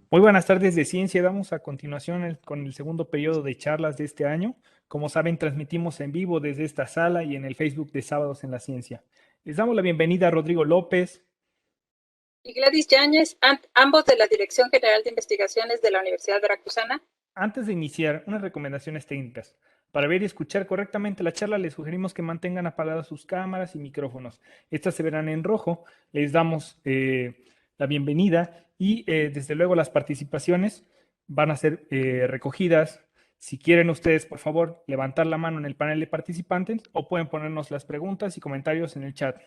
Muy buenas tardes de ciencia. Damos a continuación con el segundo periodo de charlas de este año. Como saben, transmitimos en vivo desde esta sala y en el Facebook de Sábados en la Ciencia. Les damos la bienvenida a Rodrigo López. Y Gladys Yáñez, ambos de la Dirección General de Investigaciones de la Universidad Veracruzana. Antes de iniciar, unas recomendaciones técnicas. Para ver y escuchar correctamente la charla, les sugerimos que mantengan apagadas sus cámaras y micrófonos. Estas se verán en rojo. Les damos la bienvenida y desde luego las participaciones van a ser recogidas. Si quieren ustedes, por favor, levantar la mano en el panel de participantes o pueden ponernos las preguntas y comentarios en el chat,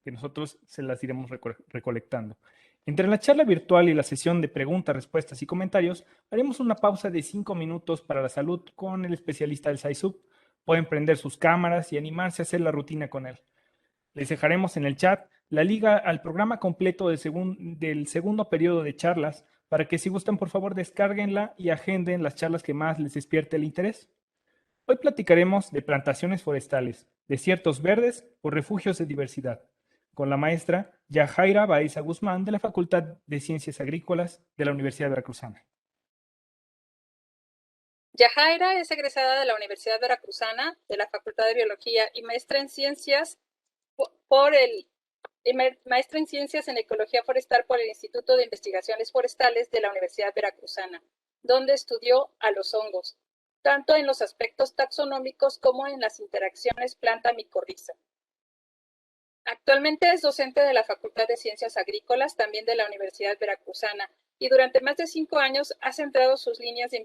que nosotros se las iremos recolectando. Entre la charla virtual y la sesión de preguntas, respuestas y comentarios, haremos una pausa de 5 minutos para la salud con el especialista del SciSub. Pueden prender sus cámaras y animarse a hacer la rutina con él. Les dejaremos en el chat la liga al programa completo del segundo periodo de charlas para que si gustan, por favor, descárguenla y agenden las charlas que más les despierte el interés. Hoy platicaremos de plantaciones forestales, desiertos verdes o refugios de diversidad, con la maestra Yajaira Baeza Guzmán de la Facultad de Ciencias Agrícolas de la Universidad Veracruzana. Yajaira es egresada de la Universidad Veracruzana, de la Facultad de Biología y maestra en Ciencias maestra en Ciencias en Ecología Forestal por el Instituto de Investigaciones Forestales de la Universidad Veracruzana, donde estudió a los hongos, tanto en los aspectos taxonómicos como en las interacciones planta-micorriza. Actualmente es docente de la Facultad de Ciencias Agrícolas, también de la Universidad Veracruzana, y durante más de 5 años ha centrado sus líneas de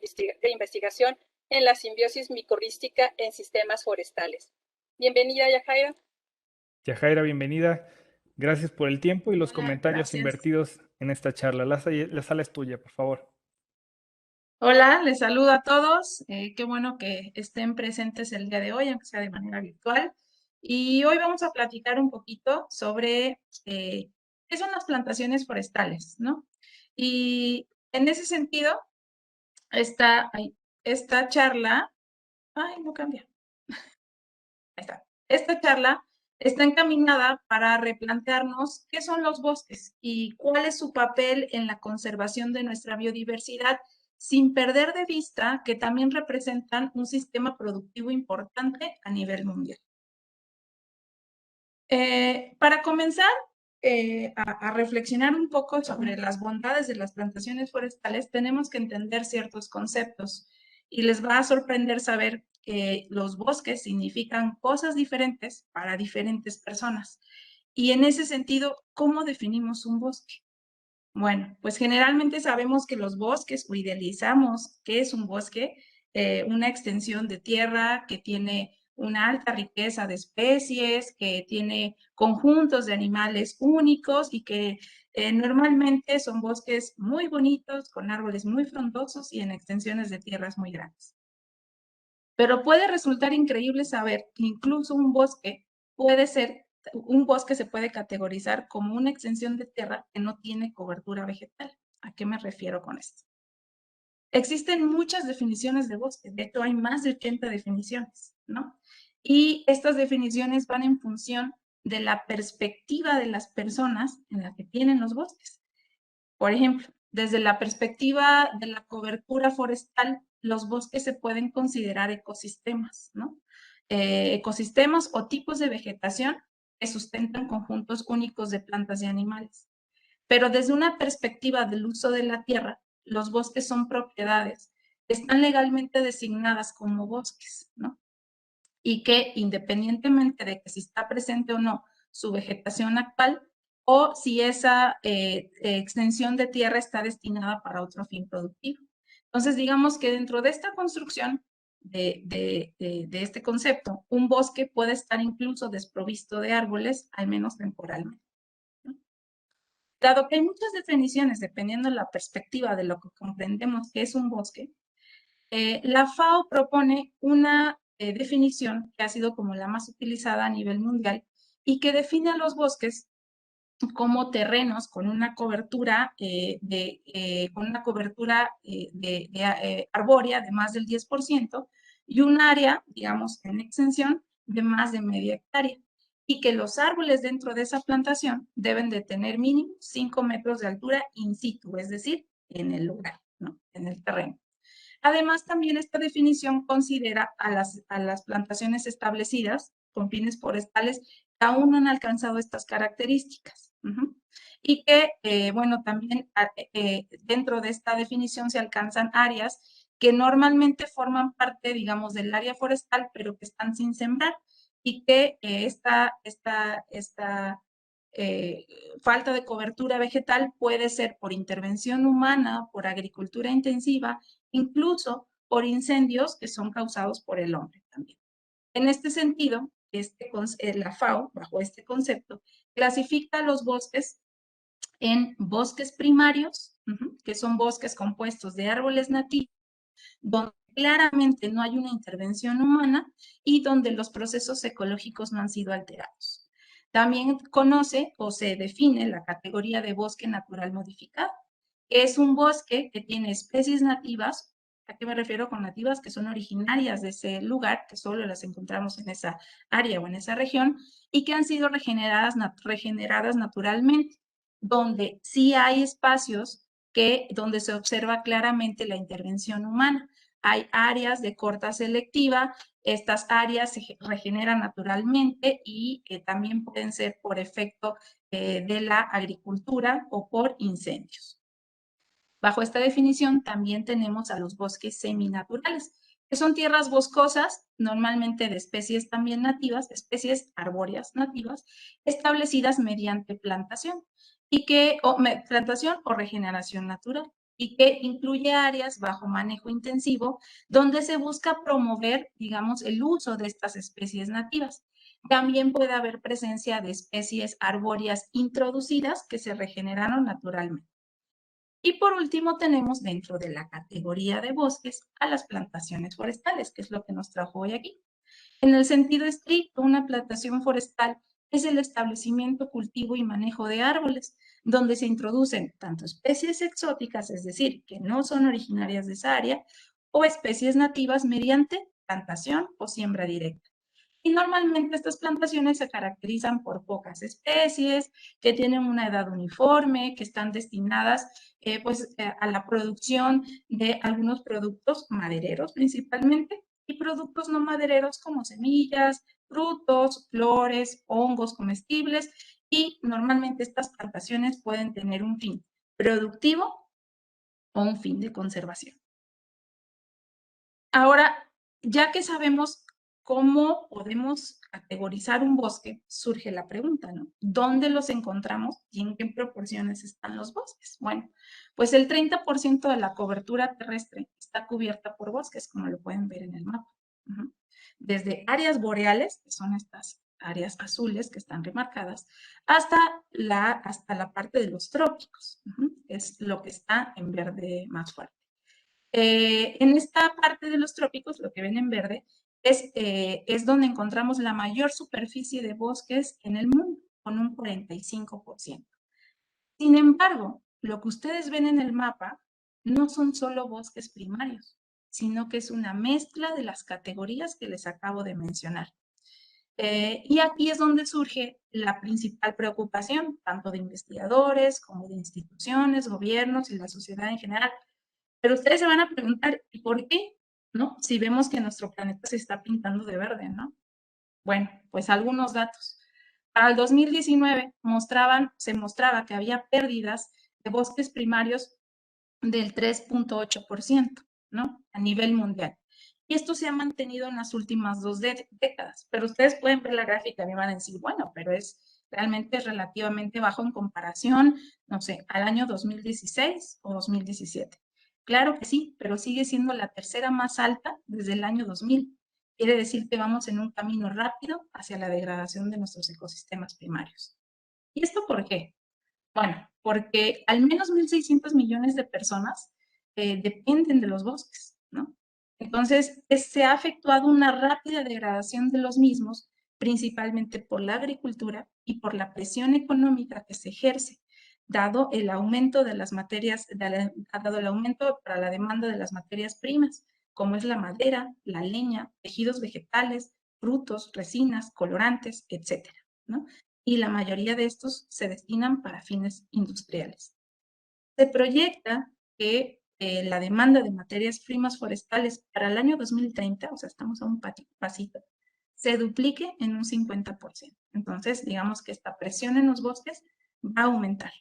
investigación en la simbiosis micorrística en sistemas forestales. Bienvenida, Yajaira. Yajaira, bienvenida. Gracias por el tiempo y los Hola, comentarios gracias. invertidos en esta charla. La sala es tuya, por favor. Hola, les saludo a todos. Qué bueno que estén presentes el día de hoy, aunque sea de manera virtual. Y hoy vamos a platicar un poquito sobre qué son las plantaciones forestales, ¿no? Y en ese sentido, esta charla, no cambia. Ahí está. Esta charla está encaminada para replantearnos qué son los bosques y cuál es su papel en la conservación de nuestra biodiversidad, sin perder de vista que también representan un sistema productivo importante a nivel mundial. Para comenzar a reflexionar un poco sobre las bondades de las plantaciones forestales, tenemos que entender ciertos conceptos y les va a sorprender saber que los bosques significan cosas diferentes para diferentes personas. Y en ese sentido, ¿cómo definimos un bosque? Bueno, pues generalmente sabemos que los bosques, o idealizamos que es un bosque, una extensión de tierra que tiene una alta riqueza de especies, que tiene conjuntos de animales únicos y que normalmente son bosques muy bonitos, con árboles muy frondosos y en extensiones de tierras muy grandes. Pero puede resultar increíble saber que incluso un bosque se puede categorizar como una extensión de tierra que no tiene cobertura vegetal. ¿A qué me refiero con esto? Existen muchas definiciones de bosque, de hecho hay más de 80 definiciones, ¿no? Y estas definiciones van en función de la perspectiva de las personas en la que tienen los bosques. Por ejemplo, desde la perspectiva de la cobertura forestal, los bosques se pueden considerar ecosistemas, ¿no? Ecosistemas o tipos de vegetación que sustentan conjuntos únicos de plantas y animales. Pero desde una perspectiva del uso de la tierra, los bosques son propiedades que están legalmente designadas como bosques, ¿no? Y que independientemente de que si está presente o no su vegetación actual, o si esa extensión de tierra está destinada para otro fin productivo. Entonces, digamos que dentro de esta construcción de este concepto, un bosque puede estar incluso desprovisto de árboles, al menos temporalmente, ¿no? Dado que hay muchas definiciones, dependiendo de la perspectiva de lo que comprendemos que es un bosque, la FAO propone una definición que ha sido como la más utilizada a nivel mundial y que define a los bosques como terrenos con una cobertura, arbórea de más del 10% y un área, digamos, en extensión de más de media hectárea. Y que los árboles dentro de esa plantación deben de tener mínimo 5 metros de altura in situ, es decir, en el lugar, ¿no? En el terreno. Además, también esta definición considera a las plantaciones establecidas con fines forestales que aún no han alcanzado estas características. Y que, bueno, también dentro de esta definición se alcanzan áreas que normalmente forman parte, digamos, del área forestal, pero que están sin sembrar y que esta falta de cobertura vegetal puede ser por intervención humana, por agricultura intensiva, incluso por incendios que son causados por el hombre también. En este sentido, la FAO, bajo este concepto, clasifica los bosques en bosques primarios, que son bosques compuestos de árboles nativos, donde claramente no hay una intervención humana y donde los procesos ecológicos no han sido alterados. También conoce o se define la categoría de bosque natural modificado, que es un bosque que tiene especies nativas. ¿A qué me refiero con nativas? Que son originarias de ese lugar, que solo las encontramos en esa área o en esa región, y que han sido regeneradas naturalmente, donde sí hay espacios donde se observa claramente la intervención humana. Hay áreas de corta selectiva, estas áreas se regeneran naturalmente y también pueden ser por efecto de la agricultura o por incendios. Bajo esta definición también tenemos a los bosques seminaturales, que son tierras boscosas, normalmente de especies también nativas, especies arbóreas nativas, establecidas mediante plantación, plantación o regeneración natural, y que incluye áreas bajo manejo intensivo donde se busca promover, digamos, el uso de estas especies nativas. También puede haber presencia de especies arbóreas introducidas que se regeneraron naturalmente. Y por último tenemos dentro de la categoría de bosques a las plantaciones forestales, que es lo que nos trajo hoy aquí. En el sentido estricto, una plantación forestal es el establecimiento, cultivo y manejo de árboles, donde se introducen tanto especies exóticas, es decir, que no son originarias de esa área, o especies nativas mediante plantación o siembra directa. Y normalmente estas plantaciones se caracterizan por pocas especies, que tienen una edad uniforme, que están destinadas a la producción de algunos productos madereros principalmente, y productos no madereros como semillas, frutos, flores, hongos comestibles, y normalmente estas plantaciones pueden tener un fin productivo o un fin de conservación. Ahora, ya que sabemos cómo podemos categorizar un bosque, surge la pregunta, ¿no? ¿Dónde los encontramos y en qué proporciones están los bosques? Bueno, pues el 30% de la cobertura terrestre está cubierta por bosques, como lo pueden ver en el mapa. Desde áreas boreales, que son estas áreas azules que están remarcadas, hasta la parte de los trópicos, es lo que está en verde más fuerte. En esta parte de los trópicos, lo que ven en verde, es donde encontramos la mayor superficie de bosques en el mundo, con un 45%. Sin embargo, lo que ustedes ven en el mapa no son solo bosques primarios, sino que es una mezcla de las categorías que les acabo de mencionar. Y aquí es donde surge la principal preocupación, tanto de investigadores como de instituciones, gobiernos y la sociedad en general. Pero ustedes se van a preguntar, ¿y por qué? ¿No? Si vemos que nuestro planeta se está pintando de verde, ¿no? Bueno, pues algunos datos. Para el 2019 se mostraba que había pérdidas de bosques primarios del 3.8%, ¿no? A nivel mundial. Y esto se ha mantenido en las últimas 2 décadas. Pero ustedes pueden ver la gráfica y me van a decir, bueno, pero realmente es relativamente bajo en comparación, no sé, al año 2016 o 2017. Claro que sí, pero sigue siendo la tercera más alta desde el año 2000. Quiere decir que vamos en un camino rápido hacia la degradación de nuestros ecosistemas primarios. ¿Y esto por qué? Bueno, porque al menos 1.600 millones de personas dependen de los bosques, ¿no? Entonces, se ha efectuado una rápida degradación de los mismos, principalmente por la agricultura y por la presión económica que se ejerce, dado el aumento de las materias, dado el aumento para la demanda de las materias primas, como es la madera, la leña, tejidos vegetales, frutos, resinas, colorantes, etcétera, ¿no? Y la mayoría de estos se destinan para fines industriales. Se proyecta que la demanda de materias primas forestales para el año 2030, o sea, estamos a un pasito, se duplique en un 50%. Entonces, digamos que esta presión en los bosques va a aumentar.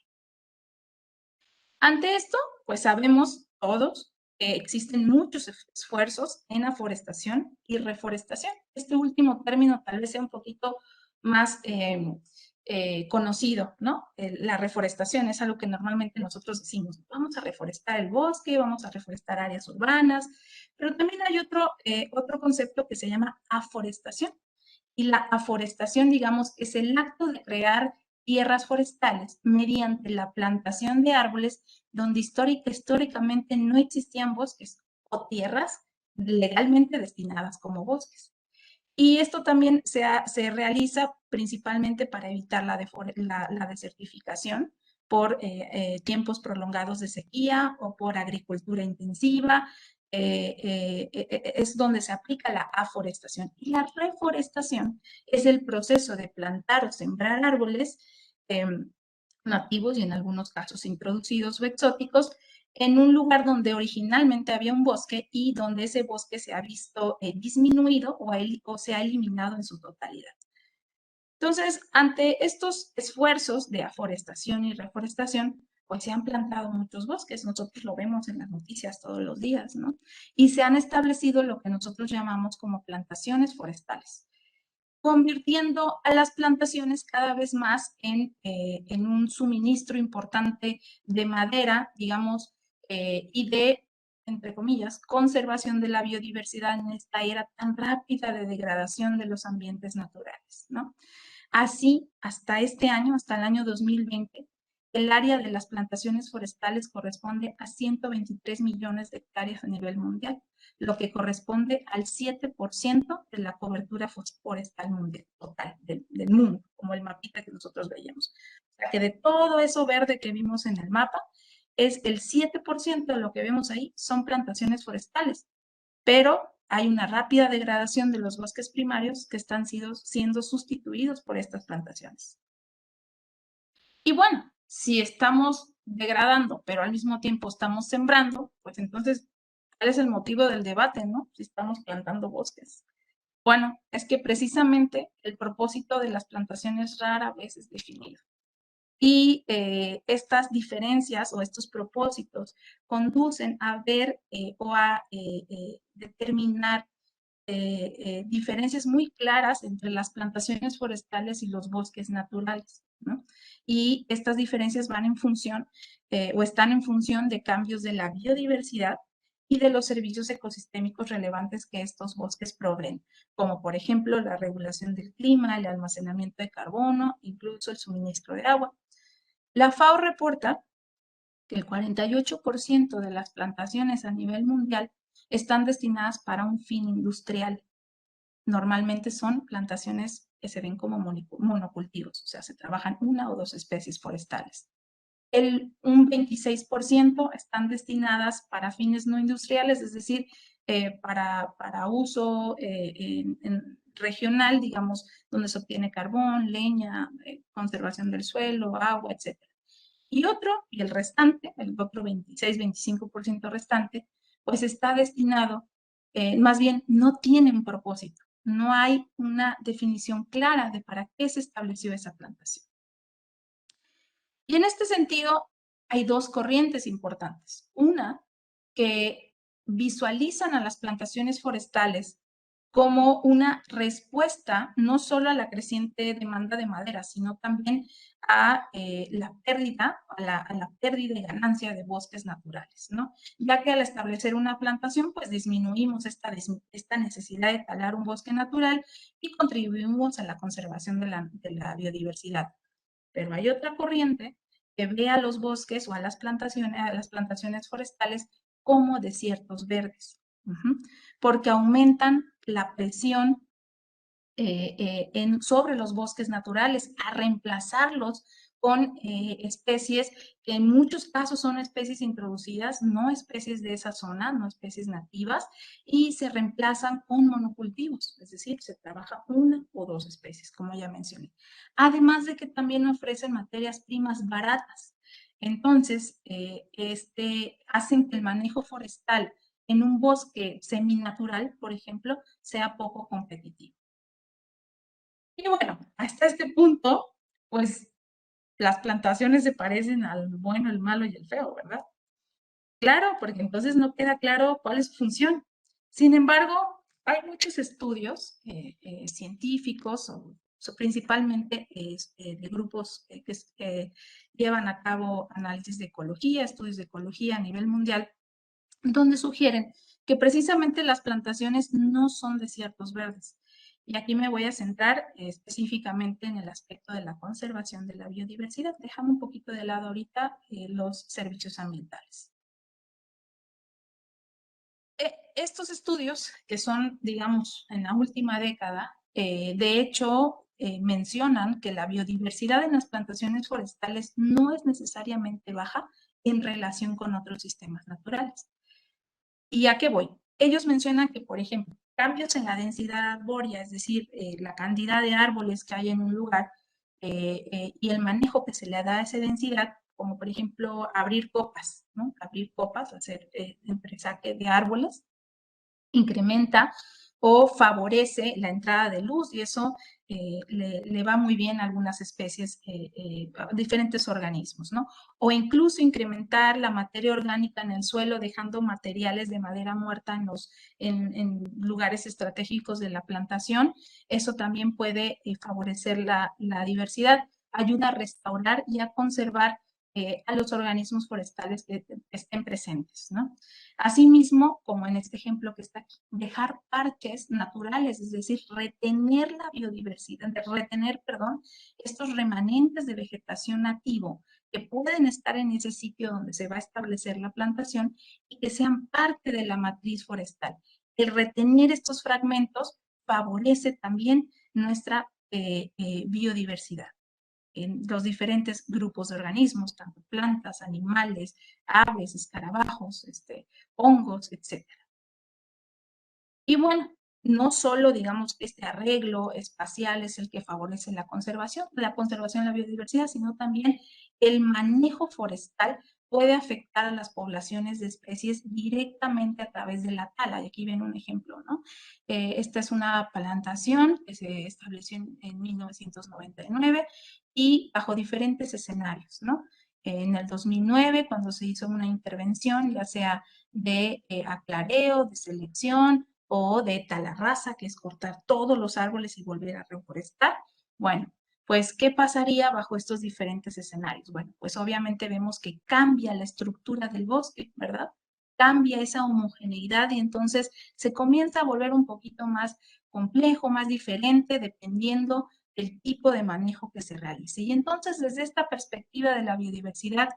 Ante esto, pues sabemos todos que existen muchos esfuerzos en aforestación y reforestación. Este último término tal vez sea un poquito más conocido, ¿no? La reforestación es algo que normalmente nosotros decimos, vamos a reforestar el bosque, vamos a reforestar áreas urbanas, pero también hay otro concepto que se llama aforestación. Y la aforestación, digamos, es el acto de crear tierras forestales mediante la plantación de árboles donde históricamente no existían bosques o tierras legalmente destinadas como bosques. Y esto también se realiza principalmente para evitar la desertificación por tiempos prolongados de sequía o por agricultura intensiva. Es donde se aplica la aforestación. Y la reforestación es el proceso de plantar o sembrar árboles nativos y en algunos casos introducidos o exóticos en un lugar donde originalmente había un bosque y donde ese bosque se ha visto disminuido o se ha eliminado en su totalidad. Entonces, ante estos esfuerzos de aforestación y reforestación, pues se han plantado muchos bosques, nosotros lo vemos en las noticias todos los días, ¿no? Y se han establecido lo que nosotros llamamos como plantaciones forestales, convirtiendo a las plantaciones cada vez más en un suministro importante de madera, digamos, y de, entre comillas, conservación de la biodiversidad en esta era tan rápida de degradación de los ambientes naturales, ¿no? Así, hasta este año, hasta el año 2020, el área de las plantaciones forestales corresponde a 123 millones de hectáreas a nivel mundial, lo que corresponde al 7% de la cobertura forestal mundial total del mundo, como el mapita que nosotros veíamos. O sea, que de todo eso verde que vimos en el mapa, es el 7% de lo que vemos ahí son plantaciones forestales, pero hay una rápida degradación de los bosques primarios que están siendo sustituidos por estas plantaciones. Y bueno, si estamos degradando, pero al mismo tiempo estamos sembrando, pues entonces, ¿cuál es el motivo del debate, no? Si estamos plantando bosques. Bueno, es que precisamente el propósito de las plantaciones rara vez es definido. Y estas diferencias o estos propósitos conducen a ver o a determinar diferencias muy claras entre las plantaciones forestales y los bosques naturales, ¿no? Y estas diferencias van en función o están en función de cambios de la biodiversidad y de los servicios ecosistémicos relevantes que estos bosques proveen, como por ejemplo la regulación del clima, el almacenamiento de carbono, incluso el suministro de agua. La FAO reporta que el 48% de las plantaciones a nivel mundial están destinadas para un fin industrial. Normalmente son plantaciones que se ven como monocultivos, o sea, se trabajan una o dos especies forestales. Un 26% están destinadas para fines no industriales, es decir, para uso regional, digamos, donde se obtiene carbón, leña, conservación del suelo, agua, etc. Y el restante, el otro 26-25% restante, pues está destinado, más bien no tiene un propósito. No hay una definición clara de para qué se estableció esa plantación. Y en este sentido, hay dos corrientes importantes. Una, que visualizan a las plantaciones forestales como una respuesta no solo a la creciente demanda de madera, sino también a la pérdida, a la pérdida y ganancia de bosques naturales, ¿no? Ya que al establecer una plantación, pues disminuimos esta necesidad de talar un bosque natural y contribuimos a la conservación de la biodiversidad. Pero hay otra corriente que ve a los bosques o a las plantaciones forestales como desiertos verdes, porque aumentan la presión sobre los bosques naturales, a reemplazarlos con especies que en muchos casos son especies introducidas, no especies de esa zona, no especies nativas, y se reemplazan con monocultivos, es decir, se trabaja una o dos especies, como ya mencioné. Además de que también ofrecen materias primas baratas. Entonces, hacen que el manejo forestal en un bosque seminatural, por ejemplo, sea poco competitivo. Y bueno, hasta este punto, pues las plantaciones se parecen al bueno, el malo y el feo, ¿verdad? Claro, porque entonces no queda claro cuál es su función. Sin embargo, hay muchos estudios científicos, principalmente de grupos que llevan a cabo análisis de ecología, estudios de ecología a nivel mundial, donde sugieren que precisamente las plantaciones no son desiertos verdes. Y aquí me voy a centrar específicamente en el aspecto de la conservación de la biodiversidad. Dejamos un poquito de lado ahorita los servicios ambientales. Estos estudios, que son, digamos, en la última década, de hecho, mencionan que la biodiversidad en las plantaciones forestales no es necesariamente baja en relación con otros sistemas naturales. ¿Y a qué voy? Ellos mencionan que, por ejemplo, cambios en la densidad arbórea, es decir, la cantidad de árboles que hay en un lugar y el manejo que se le da a esa densidad, como por ejemplo abrir copas, ¿no? Abrir copas, hacer empresaje de árboles, incrementa o favorece la entrada de luz y eso le va muy bien a algunas especies, diferentes organismos, ¿no? O incluso incrementar la materia orgánica en el suelo, dejando materiales de madera muerta en lugares estratégicos de la plantación. Eso también puede favorecer la diversidad, ayuda a restaurar y a conservar a los organismos forestales que estén presentes, ¿no? Asimismo, como en este ejemplo que está aquí, dejar parques naturales, es decir, retener la biodiversidad, retener, perdón, estos remanentes de vegetación nativo que pueden estar en ese sitio donde se va a establecer la plantación y que sean parte de la matriz forestal. El retener estos fragmentos favorece también nuestra biodiversidad en los diferentes grupos de organismos, tanto plantas, animales, aves, escarabajos, hongos, etc. Y bueno, no solo digamos que este arreglo espacial es el que favorece la conservación de la biodiversidad, sino también el manejo forestal puede afectar a las poblaciones de especies directamente a través de la tala. Y aquí ven un ejemplo, ¿no? Esta es una plantación que se estableció en 1999 y bajo diferentes escenarios, ¿no? En el 2009, cuando se hizo una intervención, ya sea de aclareo, de selección o de talarraza, que es cortar todos los árboles y volver a reforestar. Bueno, pues, ¿qué pasaría bajo estos diferentes escenarios? Bueno, pues obviamente vemos que cambia la estructura del bosque, ¿verdad? Cambia esa homogeneidad y entonces se comienza a volver un poquito más complejo, más diferente, dependiendo del tipo de manejo que se realice. Y entonces, desde esta perspectiva de la biodiversidad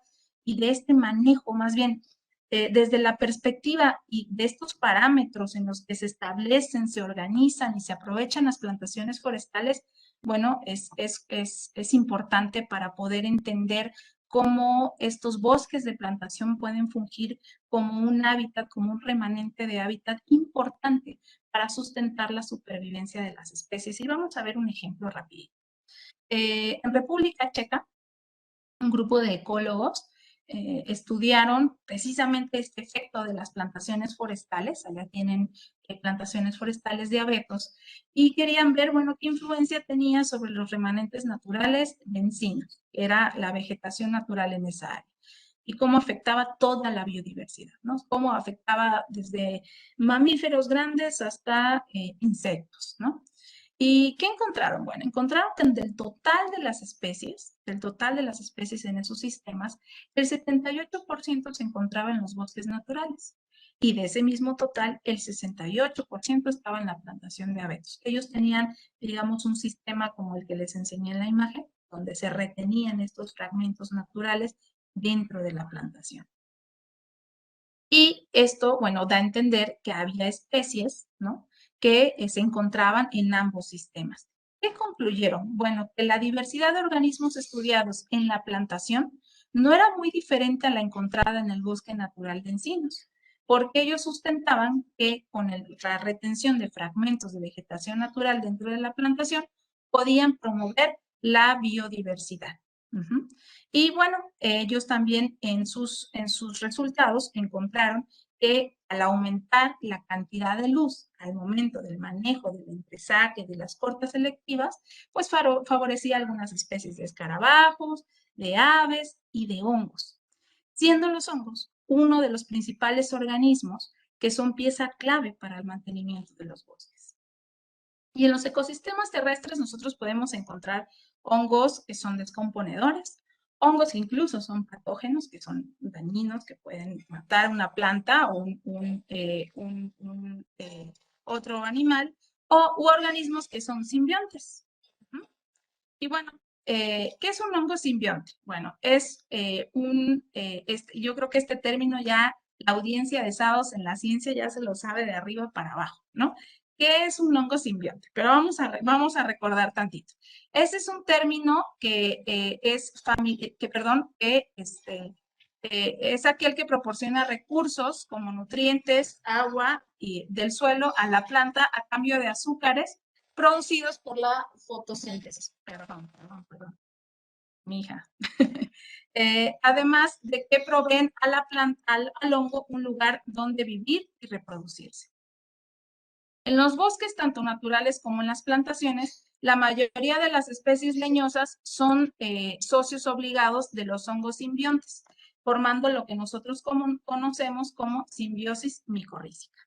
y de este manejo, más bien, desde la perspectiva y de estos parámetros en los que se establecen, se organizan y se aprovechan las plantaciones forestales, bueno, es importante para poder entender cómo estos bosques de plantación pueden fungir como un hábitat, como un remanente de hábitat importante para sustentar la supervivencia de las especies. Y vamos a ver un ejemplo rápido. En República Checa, un grupo de ecólogos estudiaron precisamente este efecto de las plantaciones forestales, allá tienen plantaciones forestales de abetos, y querían ver, bueno, qué influencia tenía sobre los remanentes naturales de encinas, que era la vegetación natural en esa área, y cómo afectaba toda la biodiversidad, ¿no? Cómo afectaba desde mamíferos grandes hasta insectos, ¿no? ¿Y qué encontraron? Bueno, encontraron que del total de las especies, en esos sistemas, el 78% se encontraba en los bosques naturales. Y de ese mismo total, el 68% estaba en la plantación de abetos. Ellos tenían, digamos, un sistema como el que les enseñé en la imagen, donde se retenían estos fragmentos naturales dentro de la plantación. Y esto, bueno, da a entender que había especies, ¿no?, que se encontraban en ambos sistemas. ¿Qué concluyeron? Bueno, que la diversidad de organismos estudiados en la plantación no era muy diferente a la encontrada en el bosque natural de encinos, porque ellos sustentaban que con la retención de fragmentos de vegetación natural dentro de la plantación podían promover la biodiversidad. Y bueno, ellos también en sus resultados encontraron que al aumentar la cantidad de luz al momento del manejo, del entresaque, de las cortas selectivas, pues favorecía algunas especies de escarabajos, de aves y de hongos, siendo los hongos uno de los principales organismos que son pieza clave para el mantenimiento de los bosques. Y en los ecosistemas terrestres nosotros podemos encontrar hongos que son descomponedores, hongos que incluso son patógenos, que son dañinos, que pueden matar una planta o otro animal, u organismos que son simbiontes. Y bueno, ¿qué es un hongo simbionte? Bueno, yo creo que este término ya la audiencia de sábados en la ciencia ya se lo sabe de arriba para abajo, ¿no? ¿Qué es un hongo simbionte? Pero vamos a recordar tantito. Ese es un término que es aquel que proporciona recursos como nutrientes, agua y del suelo a la planta a cambio de azúcares producidos por la fotosíntesis. Perdón. Mi hija. Además de que proveen a la planta, al hongo, un lugar donde vivir y reproducirse. En los bosques, tanto naturales como en las plantaciones, la mayoría de las especies leñosas son socios obligados de los hongos simbiontes, formando lo que nosotros conocemos como simbiosis micorrízica.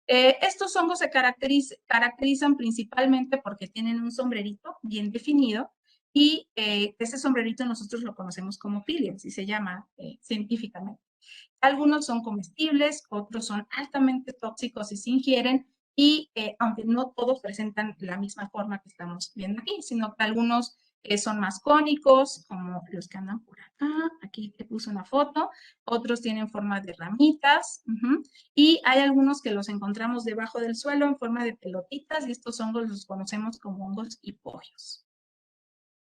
Estos hongos se caracterizan principalmente porque tienen un sombrerito bien definido y ese sombrerito nosotros lo conocemos como pili, así se llama científicamente. Algunos son comestibles, otros son altamente tóxicos y se ingieren y aunque no todos presentan la misma forma que estamos viendo aquí, sino que algunos son más cónicos, como los que andan por acá, aquí te puse una foto, otros tienen forma de ramitas, y hay algunos que los encontramos debajo del suelo en forma de pelotitas y estos hongos los conocemos como hongos hipógeos.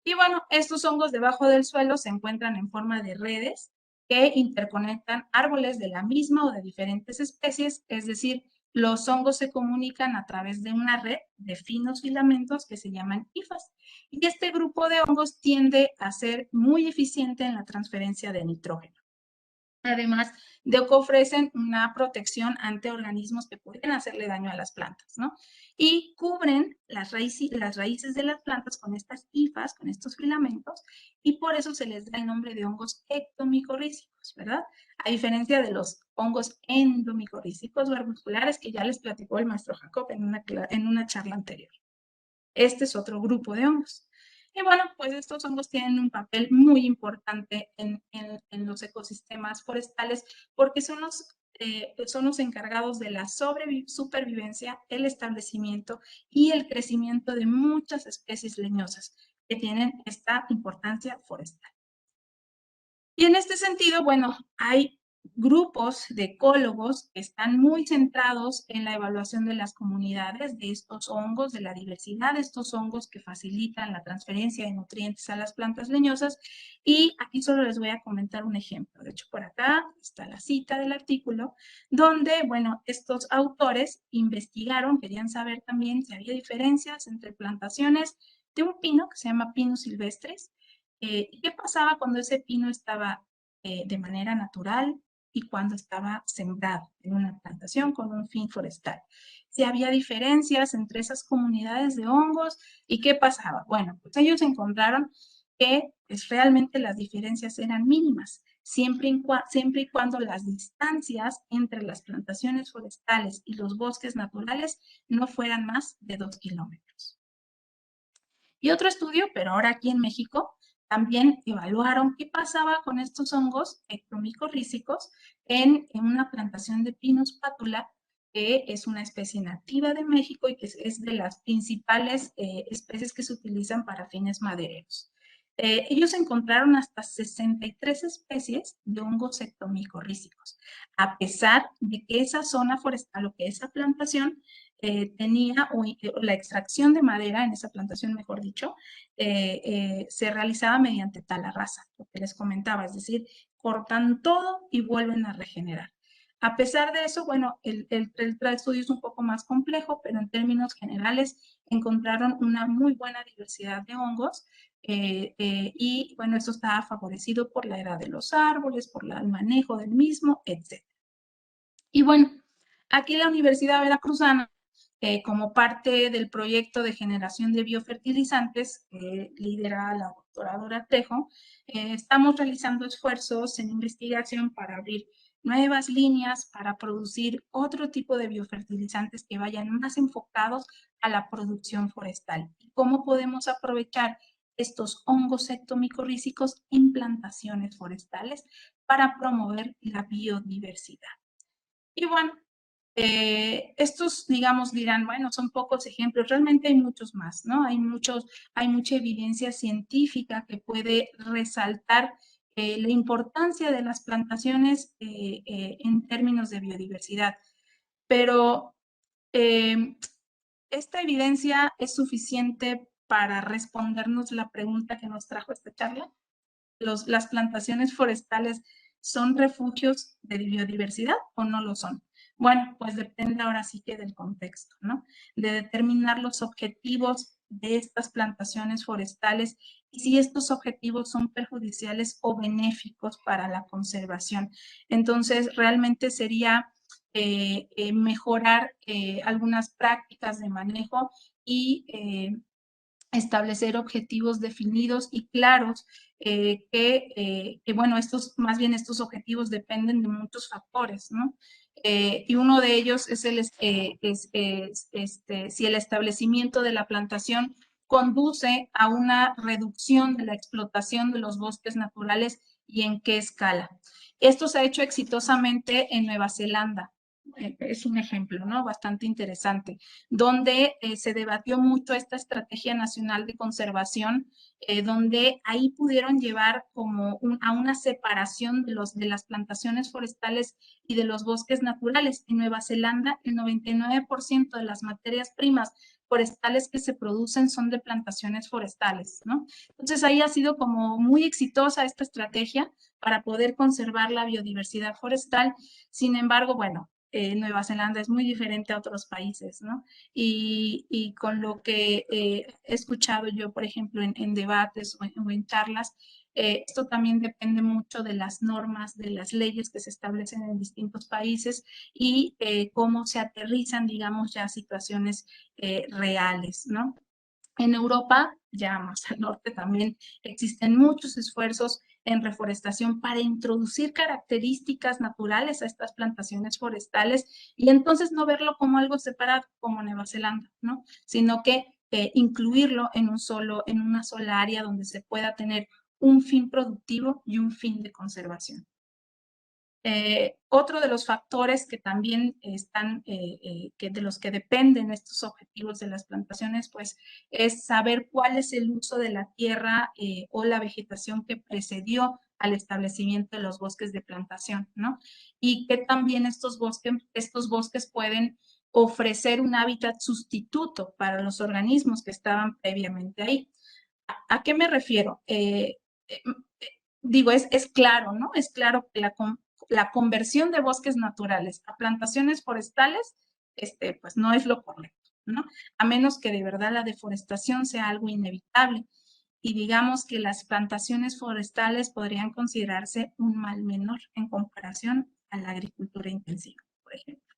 Y bueno, estos hongos debajo del suelo se encuentran en forma de redes que interconectan árboles de la misma o de diferentes especies, es decir, los hongos se comunican a través de una red de finos filamentos que se llaman hifas. Y este grupo de hongos tiende a ser muy eficiente en la transferencia de nitrógeno. Además de que ofrecen una protección ante organismos que pueden hacerle daño a las plantas, ¿no? Y cubren las raíces de las plantas con estas hifas, con estos filamentos, y por eso se les da el nombre de hongos ectomicorrízicos, ¿verdad? A diferencia de los hongos endomicorrízicos o arbusculares que ya les platicó el maestro Jacob en una charla anterior. Este es otro grupo de hongos. Y bueno, pues estos hongos tienen un papel muy importante en los ecosistemas forestales porque son los encargados de la supervivencia, el establecimiento y el crecimiento de muchas especies leñosas que tienen esta importancia forestal. Y en este sentido, bueno, hay grupos de ecólogos que están muy centrados en la evaluación de las comunidades de estos hongos, de la diversidad de estos hongos que facilitan la transferencia de nutrientes a las plantas leñosas. Y aquí solo les voy a comentar un ejemplo. De hecho, por acá está la cita del artículo, donde, bueno, estos autores investigaron, querían saber también si había diferencias entre plantaciones de un pino que se llama Pinus silvestris. ¿Qué pasaba cuando ese pino estaba de manera natural y cuando estaba sembrado en una plantación con un fin forestal? Si había diferencias entre esas comunidades de hongos y qué pasaba. Bueno, pues ellos encontraron que pues, realmente las diferencias eran mínimas, siempre y cuando las distancias entre las plantaciones forestales y los bosques naturales no fueran más de 2 kilómetros. Y otro estudio, pero ahora aquí en México, también evaluaron qué pasaba con estos hongos ectomicorrízicos en una plantación de Pinus pátula, que es una especie nativa de México y que es de las principales especies que se utilizan para fines madereros. Ellos encontraron hasta 63 especies de hongos ectomicorrízicos, a pesar de que esa zona forestal o que esa plantación tenía la extracción de madera en esa plantación, mejor dicho, se realizaba mediante tala rasa, lo que les comentaba, es decir, cortan todo y vuelven a regenerar. A pesar de eso, bueno, el estudio es un poco más complejo, pero en términos generales encontraron una muy buena diversidad de hongos y bueno, esto está favorecido por la edad de los árboles, por el manejo del mismo, etc. Y bueno, aquí la Universidad Veracruzana, como parte del proyecto de generación de biofertilizantes que lidera la doctora Dora Trejo, estamos realizando esfuerzos en investigación para abrir nuevas líneas para producir otro tipo de biofertilizantes que vayan más enfocados a la producción forestal. ¿Cómo podemos aprovechar estos hongos ectomicorrízicos en plantaciones forestales para promover la biodiversidad? Y bueno, estos, digamos, dirán, bueno, son pocos ejemplos, realmente hay muchos más, ¿no? Hay mucha evidencia científica que puede resaltar la importancia de las plantaciones en términos de biodiversidad. Pero esta evidencia es suficiente para respondernos la pregunta que nos trajo esta charla. ¿Las plantaciones forestales son refugios de biodiversidad o no lo son? Bueno, pues depende ahora sí que del contexto, ¿no? De determinar los objetivos de estas plantaciones forestales y si estos objetivos son perjudiciales o benéficos para la conservación. Entonces, realmente sería mejorar algunas prácticas de manejo y establecer objetivos definidos y claros, bueno, más bien estos objetivos dependen de muchos factores, ¿no? Y uno de ellos es si el establecimiento de la plantación conduce a una reducción de la explotación de los bosques naturales y en qué escala. Esto se ha hecho exitosamente en Nueva Zelanda. Es un ejemplo, ¿no? Bastante interesante, donde se debatió mucho esta estrategia nacional de conservación, donde ahí pudieron llevar a una separación de las plantaciones forestales y de los bosques naturales. En Nueva Zelanda, el 99% de las materias primas forestales que se producen son de plantaciones forestales, ¿no? Entonces ahí ha sido como muy exitosa esta estrategia para poder conservar la biodiversidad forestal. Sin embargo, bueno, Nueva Zelanda es muy diferente a otros países, ¿no? Y con lo que he escuchado yo, por ejemplo, en debates o en charlas, esto también depende mucho de las normas, de las leyes que se establecen en distintos países y cómo se aterrizan, digamos, ya situaciones reales, ¿no? En Europa, ya más al norte, también existen muchos esfuerzos en reforestación para introducir características naturales a estas plantaciones forestales y entonces no verlo como algo separado como Nueva Zelanda, ¿no? Sino que incluirlo en una sola área donde se pueda tener un fin productivo y un fin de conservación. Otro de los factores que también están, de los que dependen estos objetivos de las plantaciones, pues es saber cuál es el uso de la tierra o la vegetación que precedió al establecimiento de los bosques de plantación, ¿no? Y que también estos bosques pueden ofrecer un hábitat sustituto para los organismos que estaban previamente ahí. ¿A qué me refiero? Digo, es claro, ¿no? Es claro que la conversión de bosques naturales a plantaciones forestales, pues no es lo correcto, ¿no? A menos que de verdad la deforestación sea algo inevitable. Y digamos que las plantaciones forestales podrían considerarse un mal menor en comparación a la agricultura intensiva, por ejemplo.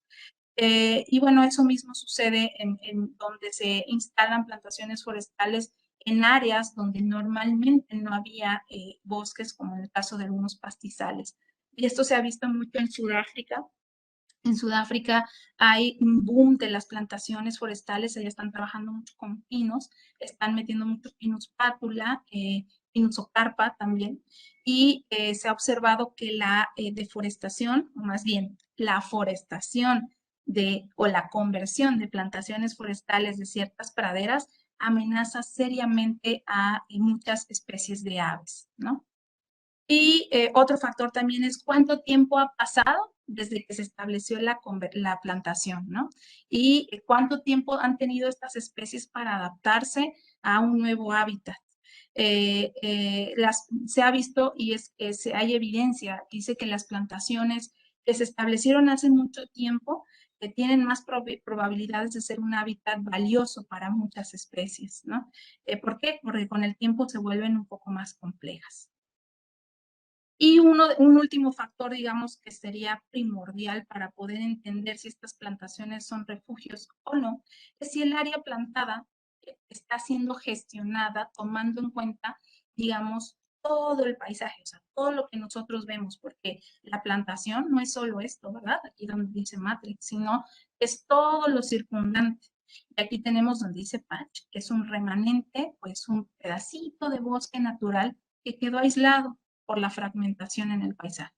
Y bueno, eso mismo sucede en donde se instalan plantaciones forestales en áreas donde normalmente no había bosques, como en el caso de algunos pastizales. Y esto se ha visto mucho en Sudáfrica. En Sudáfrica hay un boom de las plantaciones forestales, allá están trabajando mucho con pinos, están metiendo mucho pinus pátula, pinus ocarpa también, y se ha observado que la deforestación, o más bien la forestación o la conversión de plantaciones forestales de ciertas praderas amenaza seriamente a muchas especies de aves, ¿no? Y otro factor también es cuánto tiempo ha pasado desde que se estableció la plantación, ¿no? Y cuánto tiempo han tenido estas especies para adaptarse a un nuevo hábitat. Se ha visto y hay evidencia, dice que las plantaciones que se establecieron hace mucho tiempo que tienen más probabilidades de ser un hábitat valioso para muchas especies, ¿no? ¿Por qué? Porque con el tiempo se vuelven un poco más complejas. Y un último factor, digamos, que sería primordial para poder entender si estas plantaciones son refugios o no, es si el área plantada está siendo gestionada tomando en cuenta, digamos, todo el paisaje, o sea, todo lo que nosotros vemos, porque la plantación no es solo esto, ¿verdad? Aquí donde dice Matrix, sino es todo lo circundante. Y aquí tenemos donde dice Patch, que es un remanente, pues un pedacito de bosque natural que quedó aislado por la fragmentación en el paisaje.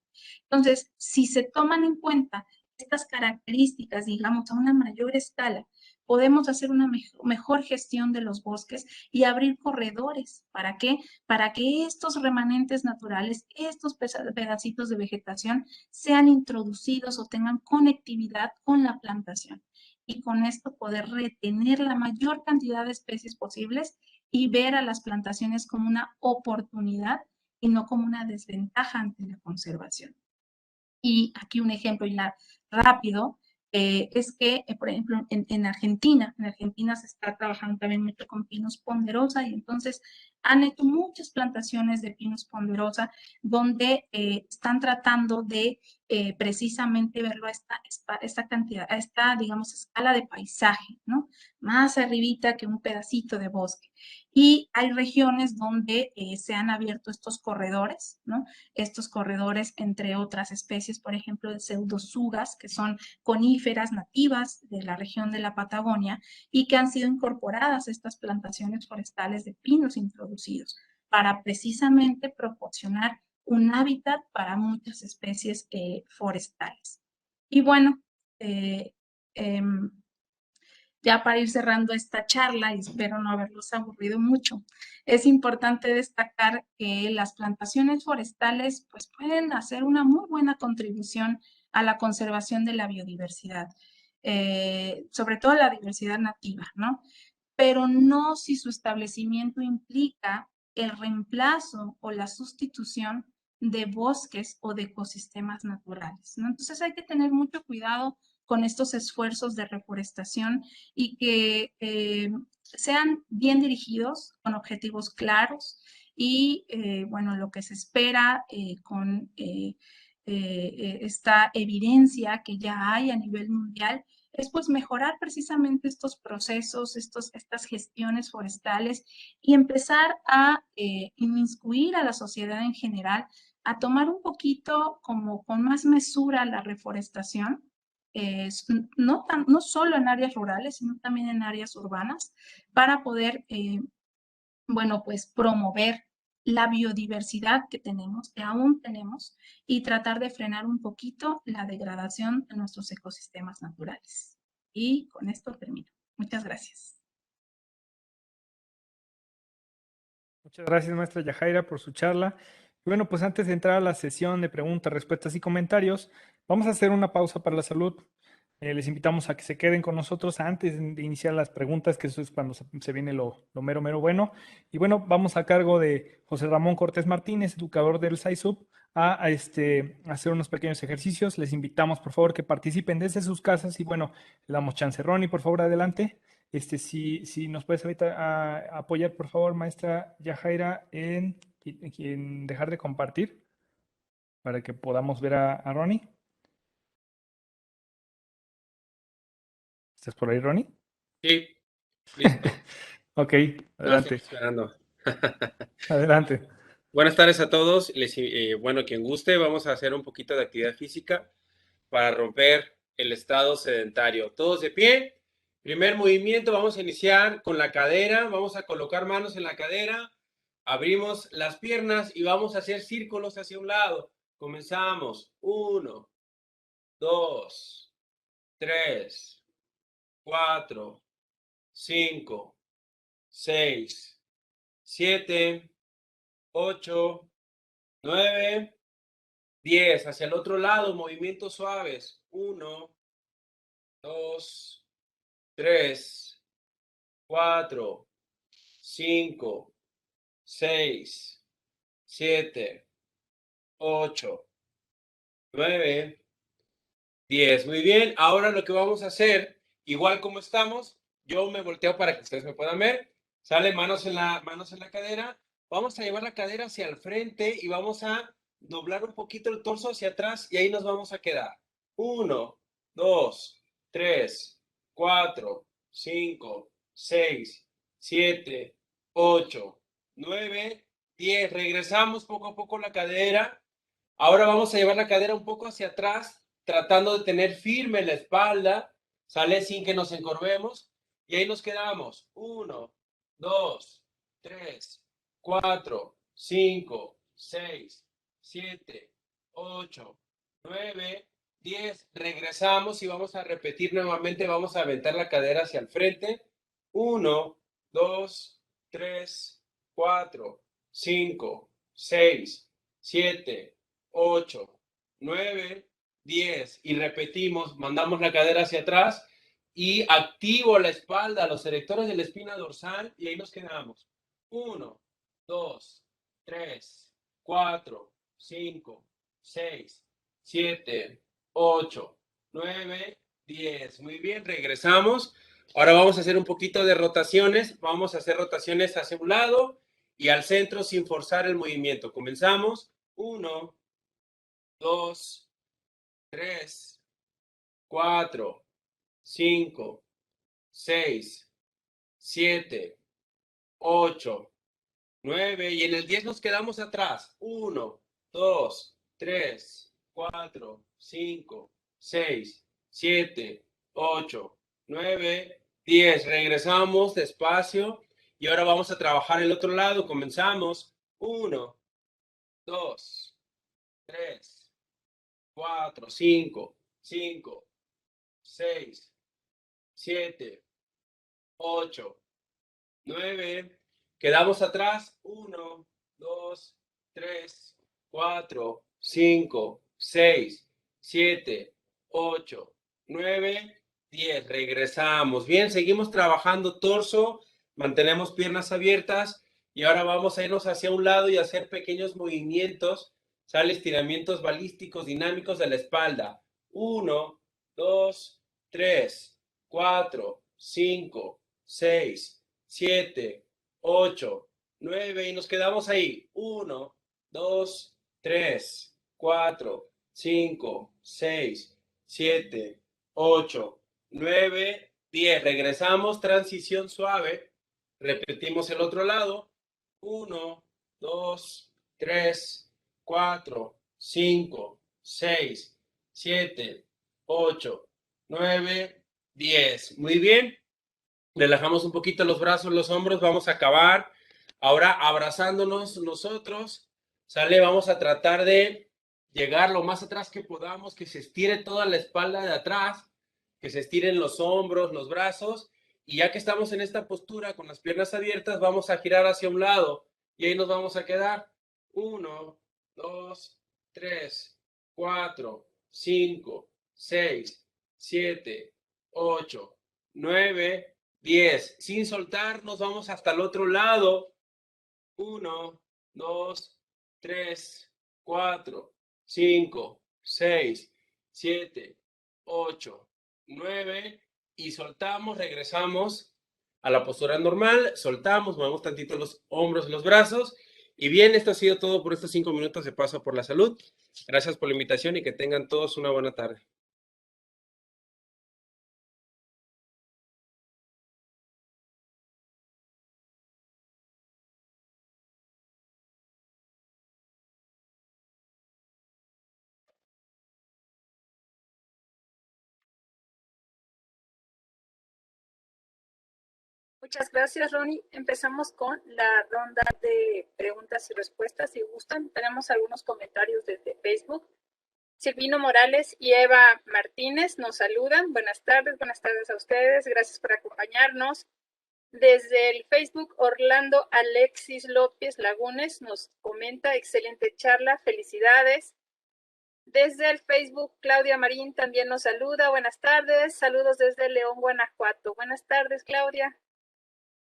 Entonces, si se toman en cuenta estas características, digamos, a una mayor escala, podemos hacer una mejor gestión de los bosques y abrir corredores. ¿Para qué? Para que estos remanentes naturales, estos pedacitos de vegetación sean introducidos o tengan conectividad con la plantación. Y con esto poder retener la mayor cantidad de especies posibles y ver a las plantaciones como una oportunidad y no como una desventaja ante la conservación. Y aquí un ejemplo ya rápido, es que, por ejemplo, en Argentina se está trabajando también mucho con Pinus ponderosa y entonces han hecho muchas plantaciones de Pinus ponderosa donde están tratando de precisamente verlo a esta cantidad, a esta, digamos, escala de paisaje, ¿no? Más arribita que un pedacito de bosque. Y hay regiones donde se han abierto estos corredores, ¿no? Estos corredores entre otras especies, por ejemplo, de pseudosugas, que son coníferas nativas de la región de la Patagonia y que han sido incorporadas a estas plantaciones forestales de pinos introducidos para precisamente proporcionar un hábitat para muchas especies forestales. Y bueno, eh, eh, ya para ir cerrando esta charla, y espero no haberlos aburrido mucho, es importante destacar que las plantaciones forestales pues, pueden hacer una muy buena contribución a la conservación de la biodiversidad, sobre todo la diversidad nativa, ¿no? Pero no si su establecimiento implica el reemplazo o la sustitución de bosques o de ecosistemas naturales, ¿no? Entonces hay que tener mucho cuidado con estos esfuerzos de reforestación y que sean bien dirigidos, con objetivos claros y, bueno, lo que se espera con esta evidencia que ya hay a nivel mundial es pues mejorar precisamente estos procesos, estas gestiones forestales y empezar a inmiscuir a la sociedad en general a tomar un poquito como con más mesura la reforestación, no solo en áreas rurales, sino también en áreas urbanas, para poder, bueno, pues promover la biodiversidad que tenemos, que aún tenemos, y tratar de frenar un poquito la degradación de nuestros ecosistemas naturales. Y con esto termino. Muchas gracias. Muchas gracias, maestra Yajaira, por su charla. Y bueno, pues antes de entrar a la sesión de preguntas, respuestas y comentarios, vamos a hacer una pausa para la salud. Les invitamos a que se queden con nosotros antes de iniciar las preguntas, que eso es cuando se viene lo mero, mero bueno. Y bueno, vamos a cargo de José Ramón Cortés Martínez, educador del SciSub, a hacer unos pequeños ejercicios. Les invitamos, por favor, que participen desde sus casas y bueno, le damos chance. Ronnie, por favor, adelante. Si nos puedes ahorita apoyar, por favor, maestra Yajaira, en dejar de compartir para que podamos ver a Ronnie. ¿Estás por ahí, Ronnie? Sí, listo. Ok, No, estoy adelante, esperando. adelante. Buenas tardes a todos. Bueno, quien guste, vamos a hacer un poquito de actividad física para romper el estado sedentario. Todos de pie. Primer movimiento, vamos a iniciar con la cadera. Vamos a colocar manos en la cadera. Abrimos las piernas y vamos a hacer círculos hacia un lado. Comenzamos. 1, 2, 3, 4, 5, 6, 7, 8, 9, 10. Hacia el otro lado, movimientos suaves. 1, 2, 3, 4, 5, 6, 7, 8, 9, 10. Muy bien. Ahora lo que vamos a hacer, igual como estamos, yo me volteo para que ustedes me puedan ver. Sale manos en la cadera. Vamos a llevar la cadera hacia el frente y vamos a doblar un poquito el torso hacia atrás y ahí nos vamos a quedar. 1, 2, 3, 4, 5, 6, 7, 8, 9, 10. Regresamos poco a poco la cadera. Ahora vamos a llevar la cadera un poco hacia atrás, tratando de tener firme la espalda, sale sin que nos encorvemos. Y ahí nos quedamos. 1, 2, 3, 4, 5, 6, 7, 8, 9, 10. Regresamos y vamos a repetir nuevamente. Vamos a aventar la cadera hacia el frente. 1, 2, 3, 4, 5, 6, 7, 8, 9, 10. Y repetimos, mandamos la cadera hacia atrás y activo la espalda, los erectores de la espina dorsal y ahí nos quedamos. 1, 2, 3, 4, 5, 6, 7, 8, 9, 10. Muy bien, regresamos. Ahora vamos a hacer un poquito de rotaciones. Vamos a hacer rotaciones hacia un lado y al centro sin forzar el movimiento. Comenzamos. 1, 2, 3, 4, 5, 6, 7, 8, 9. Y en el 10 nos quedamos atrás. 1, 2, 3, 4, 5, 6, 7, 8, 9, 10. Regresamos despacio. Y ahora vamos a trabajar el otro lado. Comenzamos. 1, 2, 3, 4, 5, 6, 7, 8, 9. Quedamos atrás. 1, 2, 3, 4, 5, 6, 7, 8, 9, 10. Regresamos. Bien, seguimos trabajando torso. Mantenemos piernas abiertas. Y ahora vamos a irnos hacia un lado y hacer pequeños movimientos. Sale estiramientos balísticos dinámicos de la espalda. 1, 2, 3, 4, 5, 6, 7, 8, 9 y nos quedamos ahí. 1, 2, 3, 4, 5, 6, 7, 8, 9, 10. Regresamos, transición suave. Repetimos el otro lado. 1, 2, 3, 4, 5, 6, 7, 8, 9, 10. Muy bien. Relajamos un poquito los brazos, los hombros. Vamos a acabar ahora abrazándonos nosotros. Sale, vamos a tratar de llegar lo más atrás que podamos, que se estire toda la espalda de atrás, que se estiren los hombros, los brazos. Y ya que estamos en esta postura con las piernas abiertas, vamos a girar hacia un lado y ahí nos vamos a quedar. 1, 2, 3, 4, 5, 6, 7, 8, 9, 10. Sin soltar, nos vamos hasta el otro lado. 1, 2, 3, 4, 5, 6, 7, 8, 9. Y soltamos, regresamos a la postura normal. Soltamos, movemos tantito los hombros y los brazos. Y bien, esto ha sido todo por estos 5 minutos de Paso por la Salud. Gracias por la invitación y que tengan todos una buena tarde. Muchas gracias, Ronnie. Empezamos con la ronda de preguntas y respuestas. Si gustan, tenemos algunos comentarios desde Facebook. Silvino Morales y Eva Martínez nos saludan. Buenas tardes a ustedes. Gracias por acompañarnos. Desde el Facebook, Orlando Alexis López Lagunes nos comenta, excelente charla, felicidades. Desde el Facebook, Claudia Marín también nos saluda. Buenas tardes. Saludos desde León, Guanajuato. Buenas tardes, Claudia.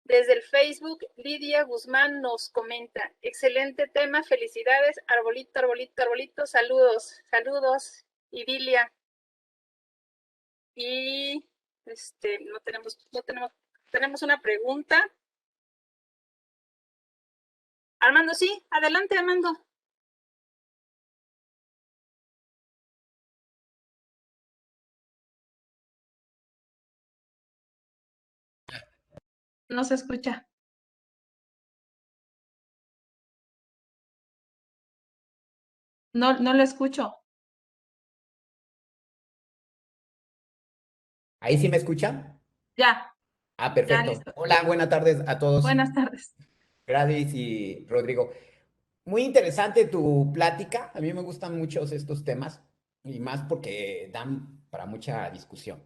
Desde el Facebook, Lidia Guzmán nos comenta, excelente tema, felicidades, arbolito, arbolito, arbolito, saludos, saludos, Idilia. Y tenemos una pregunta. Armando, sí, adelante, Armando. No se escucha. No, no lo escucho. ¿Ahí sí me escuchan? Ya, Ah, ya perfecto. listo. Hola, buenas tardes a todos. Buenas tardes. Gladys y Rodrigo. Muy interesante tu plática. A mí me gustan mucho estos temas y más porque dan para mucha discusión.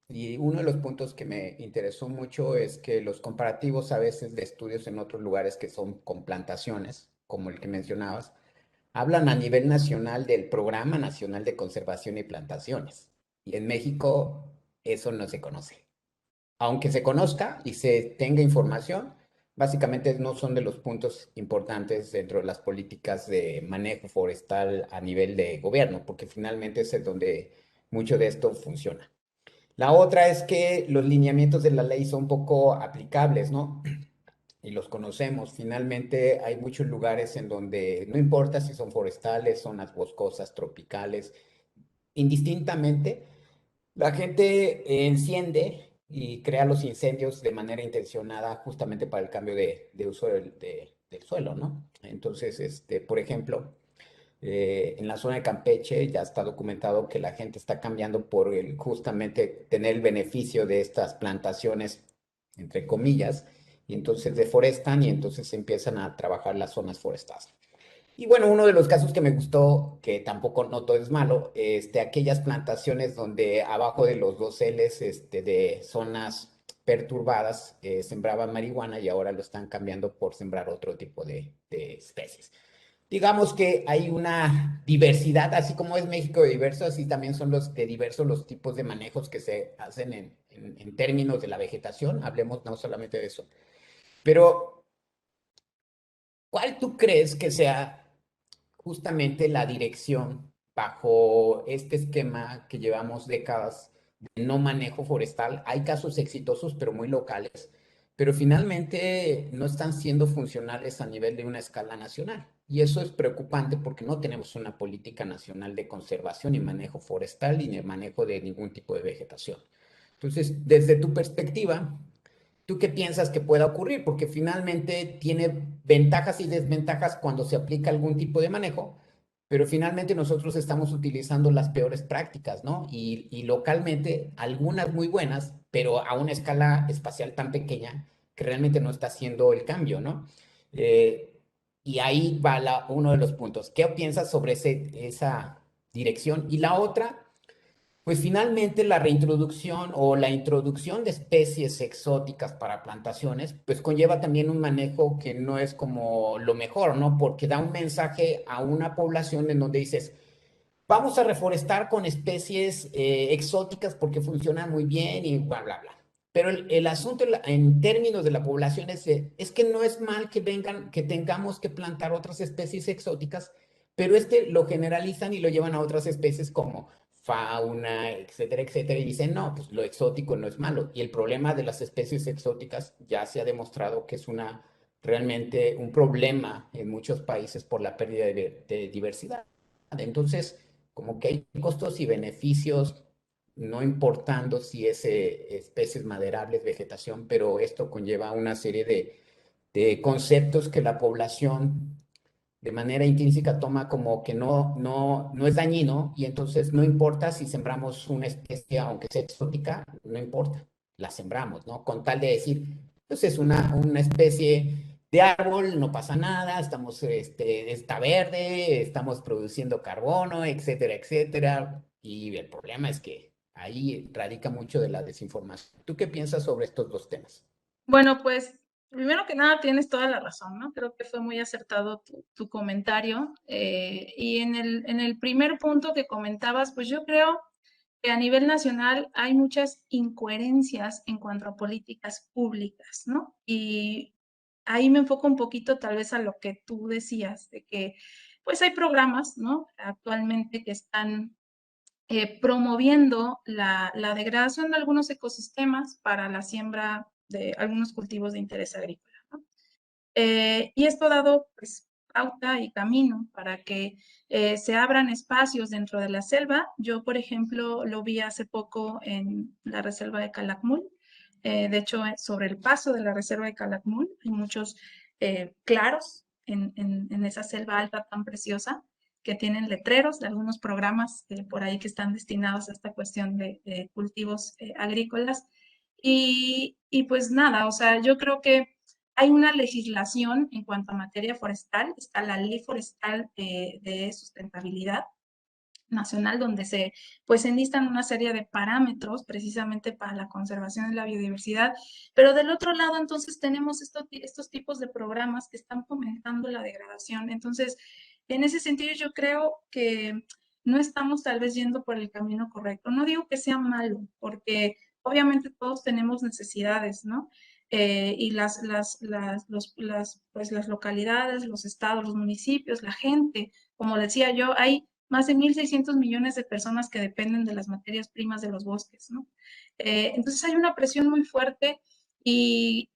Y uno de los puntos que me interesó mucho es que los comparativos a veces de estudios en otros lugares que son con plantaciones, como el que mencionabas, hablan a nivel nacional del Programa Nacional de Conservación y Plantaciones. Y en México eso no se conoce. Aunque se conozca y se tenga información, básicamente no son de los puntos importantes dentro de las políticas de manejo forestal a nivel de gobierno, porque finalmente es donde mucho de esto funciona. La otra es que los lineamientos de la ley son poco aplicables, ¿no? Y los conocemos. Finalmente hay muchos lugares en donde no importa si son forestales, zonas boscosas, tropicales, indistintamente, la gente enciende y crea los incendios de manera intencionada justamente para el cambio de uso del suelo, ¿no? Entonces, por ejemplo, en la zona de Campeche ya está documentado que la gente está cambiando por justamente tener el beneficio de estas plantaciones, entre comillas, y entonces deforestan y entonces empiezan a trabajar las zonas forestales. Y bueno, uno de los casos que me gustó, que tampoco no todo es malo, aquellas plantaciones donde abajo de los doseles de zonas perturbadas sembraban marihuana y ahora lo están cambiando por sembrar otro tipo de especies. Digamos que hay una diversidad, así como es México diverso, así también son los de diversos los tipos de manejos que se hacen en términos de la vegetación, hablemos no solamente de eso. Pero, ¿cuál tú crees que sea justamente la dirección bajo este esquema que llevamos décadas de no manejo forestal? Hay casos exitosos, pero muy locales, pero finalmente no están siendo funcionales a nivel de una escala nacional. Y eso es preocupante porque no tenemos una política nacional de conservación y manejo forestal ni de manejo de ningún tipo de vegetación. Entonces, desde tu perspectiva, ¿tú qué piensas que pueda ocurrir? Porque finalmente tiene ventajas y desventajas cuando se aplica algún tipo de manejo, pero finalmente nosotros estamos utilizando las peores prácticas, ¿no? Y localmente algunas muy buenas, pero a una escala espacial tan pequeña que realmente no está haciendo el cambio, ¿no? Eh, y ahí va uno de los puntos. ¿Qué piensas sobre esa dirección? Y la otra pues finalmente la reintroducción o la introducción de especies exóticas para plantaciones, pues conlleva también un manejo que no es como lo mejor, ¿no? Porque da un mensaje a una población en donde dices, vamos a reforestar con especies exóticas porque funcionan muy bien y bla, bla, bla. Pero el asunto en términos de la población es que no es mal que vengan, que tengamos que plantar otras especies exóticas, pero lo generalizan y lo llevan a otras especies como fauna, etcétera, etcétera, y dicen, no, pues lo exótico no es malo. Y el problema de las especies exóticas ya se ha demostrado que es realmente un problema en muchos países por la pérdida de diversidad. Entonces, como que hay costos y beneficios, no importando si es especies maderables, vegetación, pero esto conlleva una serie de conceptos que la población de manera intrínseca toma como que no es dañino y entonces no importa si sembramos una especie, aunque sea exótica, no importa, la sembramos, ¿no? Con tal de decir, pues es una especie de árbol, no pasa nada, está verde, estamos produciendo carbono, etcétera, etcétera. Y el problema es que ahí radica mucho de la desinformación. ¿Tú qué piensas sobre estos dos temas? Bueno, pues primero que nada tienes toda la razón, ¿no? Creo que fue muy acertado tu comentario. Y en el primer punto que comentabas, pues yo creo que a nivel nacional hay muchas incoherencias en cuanto a políticas públicas, ¿no? Y ahí me enfoco un poquito tal vez a lo que tú decías, de que pues hay programas, ¿no? Actualmente que están promoviendo la degradación de algunos ecosistemas para la siembra de algunos cultivos de interés agrícola, ¿no? Y esto ha dado pues, pauta y camino para que se abran espacios dentro de la selva. Yo, por ejemplo, lo vi hace poco en la reserva de Calakmul. De hecho, sobre el paso de la reserva de Calakmul hay muchos claros en esa selva alta tan preciosa que tienen letreros de algunos programas por ahí que están destinados a esta cuestión de cultivos agrícolas. Y pues nada, o sea, yo creo que hay una legislación en cuanto a materia forestal, está la Ley Forestal de Sustentabilidad Nacional, donde se enlistan una serie de parámetros precisamente para la conservación de la biodiversidad, pero del otro lado entonces tenemos estos tipos de programas que están fomentando la degradación. Entonces, en ese sentido yo creo que no estamos tal vez yendo por el camino correcto. No digo que sea malo, porque obviamente todos tenemos necesidades, ¿no? Y las localidades, los estados, los municipios, la gente, como decía yo, hay más de 1.600 millones de personas que dependen de las materias primas de los bosques, ¿no? Entonces hay una presión muy fuerte y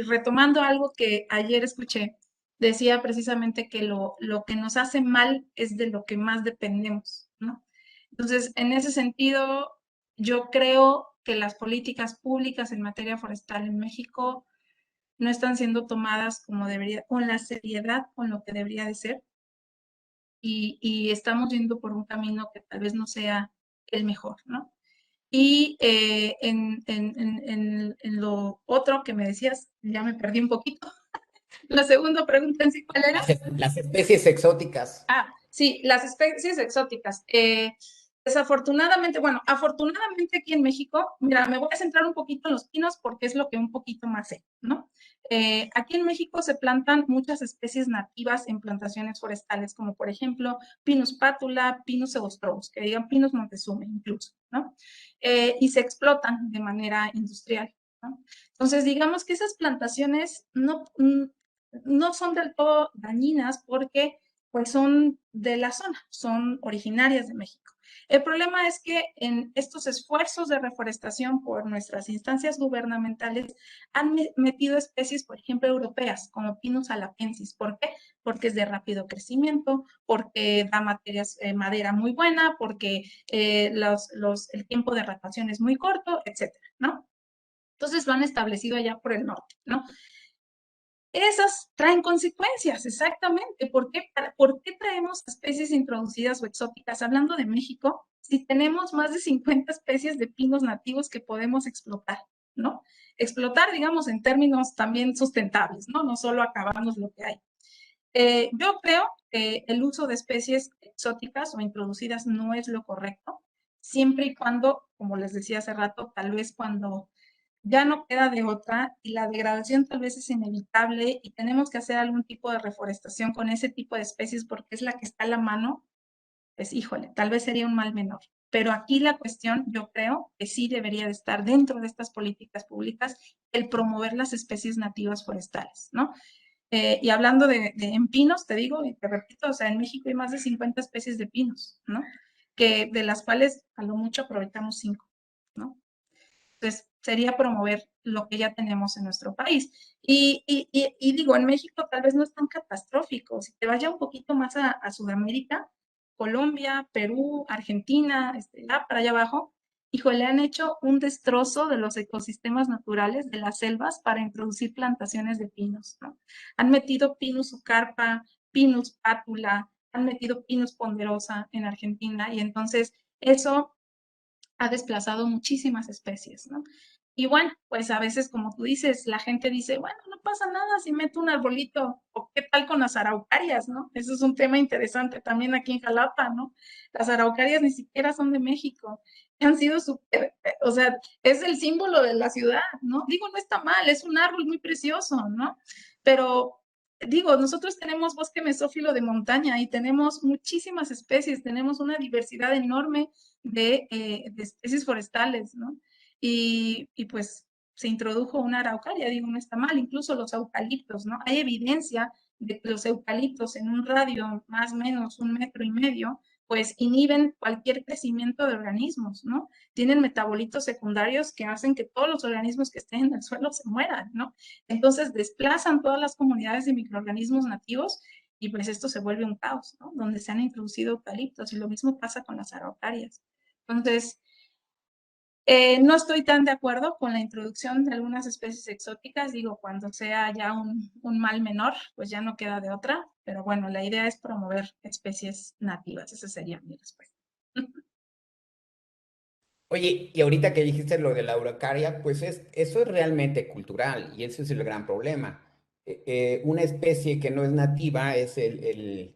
retomando algo que ayer escuché, decía precisamente que lo que nos hace mal es de lo que más dependemos, ¿no? Entonces, en ese sentido, yo creo que las políticas públicas en materia forestal en México no están siendo tomadas como debería, con la seriedad con lo que debería de ser, y estamos yendo por un camino que tal vez no sea el mejor, ¿no? Y en lo otro que me decías, ya me perdí un poquito. La segunda pregunta en sí, ¿cuál era? Las especies exóticas. Ah, sí, las especies exóticas. Desafortunadamente, bueno, afortunadamente aquí en México, mira, me voy a centrar un poquito en los pinos porque es lo que un poquito más sé, ¿no? Aquí en México se plantan muchas especies nativas en plantaciones forestales, como por ejemplo Pinus pátula, Pinus segostrobus, que digan Pinus montezuma incluso, ¿no? Y se explotan de manera industrial, ¿no? Entonces, digamos que esas plantaciones no son del todo dañinas porque pues son de la zona, son originarias de México. El problema es que en estos esfuerzos de reforestación por nuestras instancias gubernamentales han metido especies, por ejemplo, europeas, como Pinus halapensis. ¿Por qué? Porque es de rápido crecimiento, porque da madera muy buena, porque el tiempo de rotación es muy corto, etcétera, ¿no? Entonces lo han establecido allá por el norte, ¿no? Esas traen consecuencias, exactamente. ¿Por qué traemos especies introducidas o exóticas? Hablando de México, si tenemos más de 50 especies de pinos nativos que podemos explotar, ¿no? Explotar, digamos, en términos también sustentables, ¿no? No solo acabarnos lo que hay. Yo creo que el uso de especies exóticas o introducidas no es lo correcto, siempre y cuando, como les decía hace rato, tal vez cuando ya no queda de otra y la degradación tal vez es inevitable y tenemos que hacer algún tipo de reforestación con ese tipo de especies porque es la que está a la mano, pues híjole, tal vez sería un mal menor. Pero aquí la cuestión, yo creo que sí debería de estar dentro de estas políticas públicas el promover las especies nativas forestales, ¿no? Y hablando en pinos, te digo y te repito, o sea, en México hay más de 50 especies de pinos, ¿no? Que de las cuales a lo mucho aprovechamos 5, ¿no? Entonces, sería promover lo que ya tenemos en nuestro país. Y digo, en México tal vez no es tan catastrófico. Si te vaya un poquito más a Sudamérica, Colombia, Perú, Argentina, para allá abajo, híjole, han hecho un destrozo de los ecosistemas naturales, de las selvas, para introducir plantaciones de pinos, ¿no? Han metido Pinus ucarpa, Pinus pátula, han metido Pinus ponderosa en Argentina, y entonces eso ha desplazado muchísimas especies, ¿no? Y bueno, pues a veces, como tú dices, la gente dice, bueno, no pasa nada si meto un arbolito, o qué tal con las araucarias, ¿no? Eso es un tema interesante también aquí en Jalapa, ¿no? Las araucarias ni siquiera son de México, han sido súper, o sea, es el símbolo de la ciudad, ¿no? Digo, no está mal, es un árbol muy precioso, ¿no? Pero digo, nosotros tenemos bosque mesófilo de montaña y tenemos muchísimas especies, tenemos una diversidad enorme de especies forestales, ¿no? Y pues se introdujo una araucaria, digo, no está mal, incluso los eucaliptos, ¿no? Hay evidencia de que los eucaliptos en un radio más o menos 1,5 metros pues inhiben cualquier crecimiento de organismos, ¿no? Tienen metabolitos secundarios que hacen que todos los organismos que estén en el suelo se mueran, ¿no? Entonces desplazan todas las comunidades de microorganismos nativos y pues esto se vuelve un caos, ¿no? Donde se han introducido eucaliptos y lo mismo pasa con las araucarias. Entonces, no estoy tan de acuerdo con la introducción de algunas especies exóticas, digo, cuando sea ya un mal menor, pues ya no queda de otra, pero bueno, la idea es promover especies nativas, esa sería mi respuesta. Oye, y ahorita que dijiste lo de la araucaria, pues eso es realmente cultural y ese es el gran problema. Una especie que no es nativa es el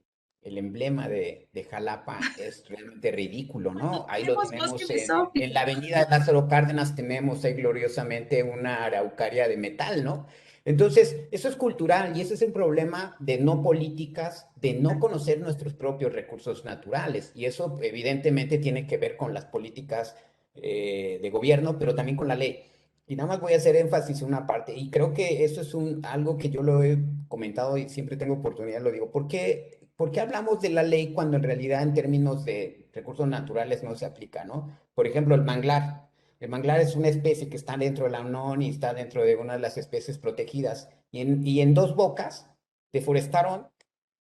emblema de Jalapa, es realmente ridículo, ¿no? Ahí lo Tenemos bosque tenemos en la mesófilo. avenida Lázaro Cárdenas, tenemos ahí gloriosamente una araucaria de metal, ¿no? Entonces, eso es cultural y ese es el problema de no políticas, de no conocer nuestros propios recursos naturales y eso evidentemente tiene que ver con las políticas de gobierno, pero también con la ley. Y nada más voy a hacer énfasis en una parte, y creo que eso es algo que yo lo he comentado y siempre tengo oportunidad, lo digo. ¿Por qué hablamos de la ley cuando en realidad en términos de recursos naturales no se aplica, ¿no? Por ejemplo, el manglar. El manglar es una especie que está dentro de la UNON y está dentro de una de las especies protegidas. Y en Dos Bocas deforestaron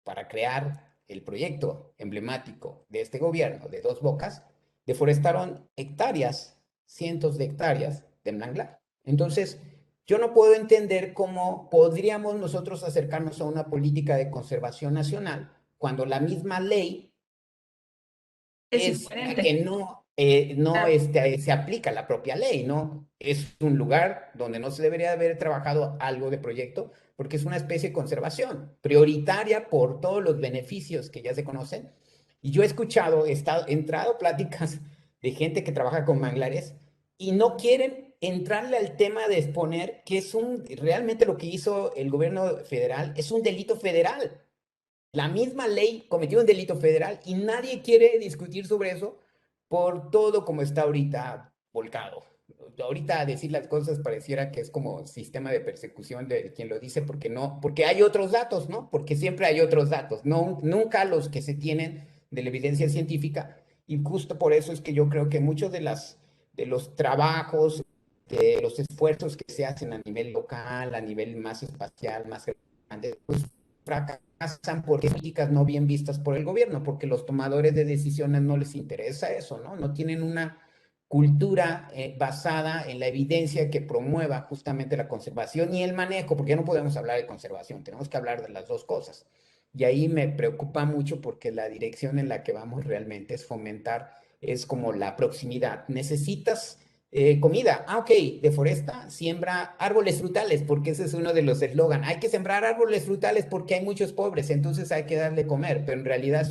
para crear el proyecto emblemático de este gobierno de Dos Bocas, deforestaron hectáreas, cientos de hectáreas de manglar. Entonces, yo no puedo entender cómo podríamos nosotros acercarnos a una política de conservación nacional cuando la misma ley Es es la incoherente. que no Claro. se aplica la propia ley, ¿no? Es un lugar donde no se debería haber trabajado algo de proyecto porque es una especie de conservación prioritaria por todos los beneficios que ya se conocen. Y yo he escuchado, he entrado a pláticas de gente que trabaja con manglares y no quieren entrarle al tema de exponer que realmente lo que hizo el gobierno federal es un delito federal. La misma ley cometió un delito federal y nadie quiere discutir sobre eso por todo como está ahorita volcado. Ahorita decir las cosas pareciera que es como sistema de persecución de quien lo dice porque no, porque hay otros datos, ¿no? Porque siempre hay otros datos, no, nunca los que se tienen de la evidencia científica. Y justo por eso es que yo creo que muchos de los trabajos, de los esfuerzos que se hacen a nivel local, a nivel más espacial, más grande, pues fracasan porque políticas no bien vistas por el gobierno, porque los tomadores de decisiones no les interesa eso, ¿no? No tienen una cultura basada en la evidencia que promueva justamente la conservación y el manejo, porque ya no podemos hablar de conservación, tenemos que hablar de las dos cosas. Y ahí me preocupa mucho porque la dirección en la que vamos realmente es fomentar, es como la proximidad. Necesitas comida. Ah, ok, deforesta, siembra árboles frutales, porque ese es uno de los eslogan. Hay que sembrar árboles frutales porque hay muchos pobres, entonces hay que darle comer, pero en realidad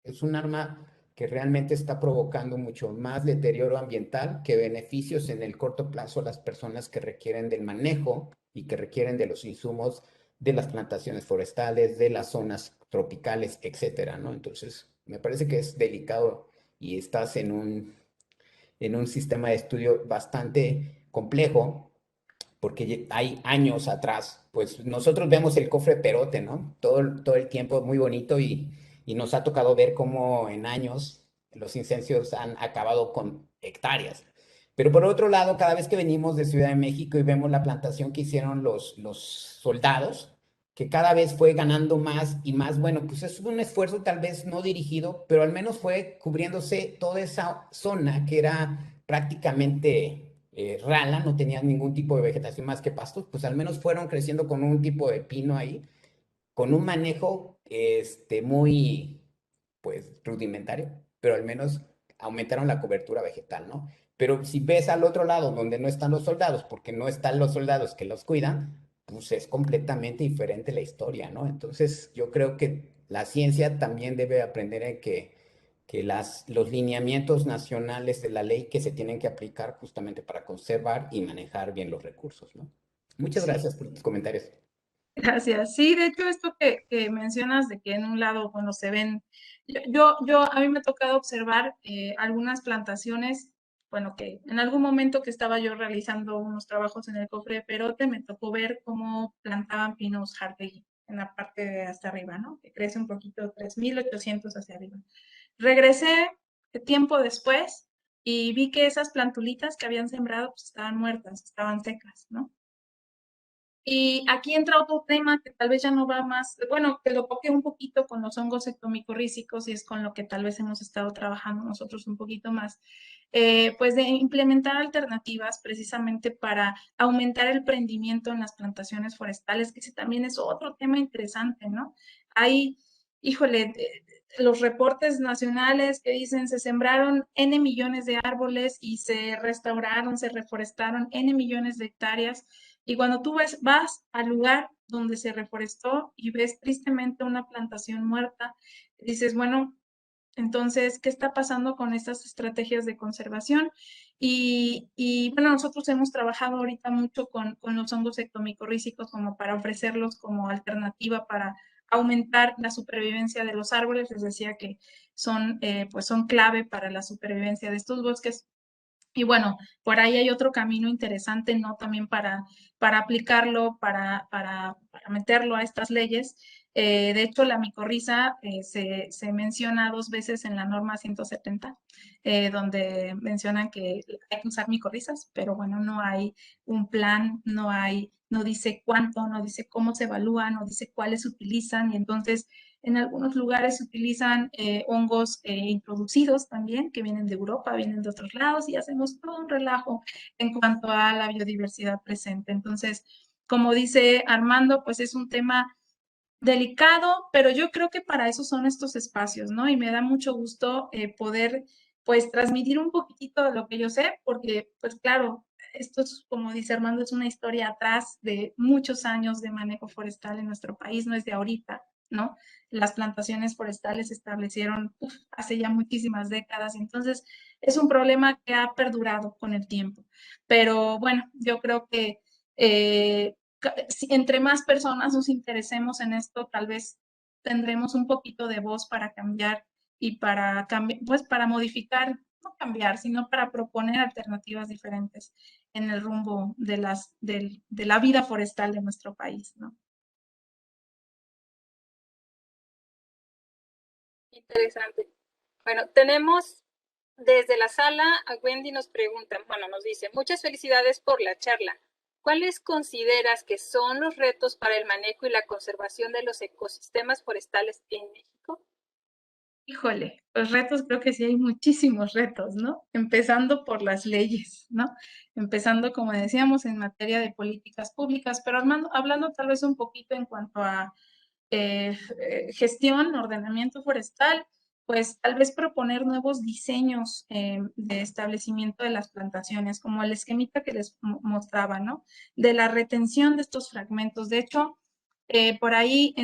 es un arma que realmente está provocando mucho más deterioro ambiental que beneficios en el corto plazo a las personas que requieren del manejo y que requieren de los insumos de las plantaciones forestales, de las zonas tropicales, etcétera, ¿no? Entonces, me parece que es delicado y estás en un sistema de estudio bastante complejo, porque hay años atrás, pues nosotros vemos el cofre Perote, ¿no? Todo el tiempo muy bonito y nos ha tocado ver cómo en años los incendios han acabado con hectáreas. Pero por otro lado, cada vez que venimos de Ciudad de México y vemos la plantación que hicieron los soldados, que cada vez fue ganando más y más, bueno, pues es un esfuerzo tal vez no dirigido, pero al menos fue cubriéndose toda esa zona que era prácticamente rala, no tenía ningún tipo de vegetación más que pastos, pues al menos fueron creciendo con un tipo de pino ahí, con un manejo muy, pues, rudimentario, pero al menos aumentaron la cobertura vegetal, ¿no? Pero si ves al otro lado, donde no están los soldados, porque no están los soldados que los cuidan, pues es completamente diferente la historia, ¿no? Entonces, yo creo que la ciencia también debe aprender en que los lineamientos nacionales de la ley que se tienen que aplicar justamente para conservar y manejar bien los recursos, ¿no? Muchas Sí. gracias por tus comentarios. Gracias. Sí, de hecho, esto que mencionas de que en un lado, bueno, se ven, a mí me ha tocado observar algunas plantaciones, bueno, que en algún momento que estaba yo realizando unos trabajos en el cofre de Perote, me tocó ver cómo plantaban pinos Jartegui en la parte de hasta arriba, ¿no? Que crece un poquito, 3.800 hacia arriba. Regresé tiempo después y vi que esas plantulitas que habían sembrado pues, estaban muertas, estaban secas, ¿no? Y aquí entra otro tema que tal vez ya no va más, bueno, que lo toqué un poquito con los hongos ectomicorrízicos y es con lo que tal vez hemos estado trabajando nosotros un poquito más, pues de implementar alternativas precisamente para aumentar el prendimiento en las plantaciones forestales, que ese también es otro tema interesante, ¿no? Hay, híjole, los reportes nacionales que dicen se sembraron N millones de árboles y se restauraron, se reforestaron N millones de hectáreas. Y cuando tú vas al lugar donde se reforestó y ves tristemente una plantación muerta, dices, bueno, entonces, ¿qué está pasando con estas estrategias de conservación? Bueno, nosotros hemos trabajado ahorita mucho con los hongos ectomicorrízicos como para ofrecerlos como alternativa para aumentar la supervivencia de los árboles. Les decía que son, pues son clave para la supervivencia de estos bosques. Y bueno, por ahí hay otro camino interesante, ¿no? También para aplicarlo, para meterlo a estas leyes. De hecho, la micorriza se menciona 2 veces en la norma 170, donde mencionan que hay que usar micorrizas, pero bueno, no hay un plan, no dice cuánto, no dice cómo se evalúan, no dice cuáles se utilizan, y entonces en algunos lugares se utilizan hongos introducidos también, que vienen de Europa, vienen de otros lados, y hacemos todo un relajo en cuanto a la biodiversidad presente. Entonces, como dice Armando, pues es un tema delicado, pero yo creo que para eso son estos espacios, ¿no? Y me da mucho gusto poder, pues, transmitir un poquitito de lo que yo sé, porque, pues, claro, esto es, como dice Armando, es una historia atrás de muchos años de manejo forestal en nuestro país, no es de ahorita, ¿no? Las plantaciones forestales se establecieron hace ya muchísimas décadas, entonces es un problema que ha perdurado con el tiempo. Pero bueno, yo creo que si entre más personas nos interesemos en esto, tal vez tendremos un poquito de voz para cambiar y para cambiar, pues para modificar, no cambiar, sino para proponer alternativas diferentes en el rumbo de la vida forestal de nuestro país, ¿no? Interesante. Bueno, tenemos desde la sala a Wendy nos pregunta, bueno, nos dice, muchas felicidades por la charla. ¿Cuáles consideras que son los retos para el manejo y la conservación de los ecosistemas forestales en México? Híjole, los retos, creo que sí hay muchísimos retos, ¿no? Empezando por las leyes, ¿no? Empezando, como decíamos, en materia de políticas públicas, pero hablando tal vez un poquito en cuanto a gestión, ordenamiento forestal, pues tal vez proponer nuevos diseños de establecimiento de las plantaciones, como el esquemita que les mostraba, ¿no? De la retención de estos fragmentos. De hecho, por ahí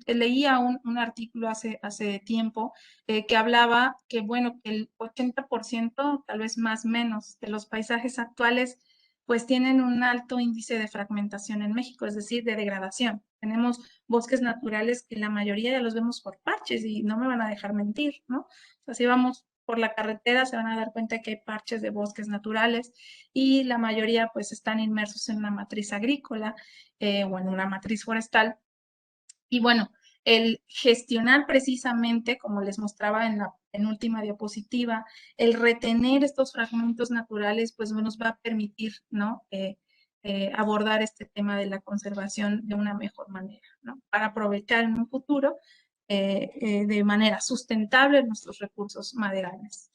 leía un artículo hace tiempo que hablaba que, bueno, que el 80%, tal vez más menos, de los paisajes actuales pues tienen un alto índice de fragmentación en México, es decir, de degradación. Tenemos bosques naturales que la mayoría ya los vemos por parches y no me van a dejar mentir, ¿no? O sea, si vamos por la carretera se van a dar cuenta que hay parches de bosques naturales y la mayoría pues están inmersos en una matriz agrícola o en una matriz forestal. Y bueno, el gestionar precisamente, como les mostraba en la penúltima diapositiva, el retener estos fragmentos naturales, pues nos va a permitir, ¿no? Abordar este tema de la conservación de una mejor manera, ¿no? Para aprovechar en un futuro de manera sustentable nuestros recursos maderales.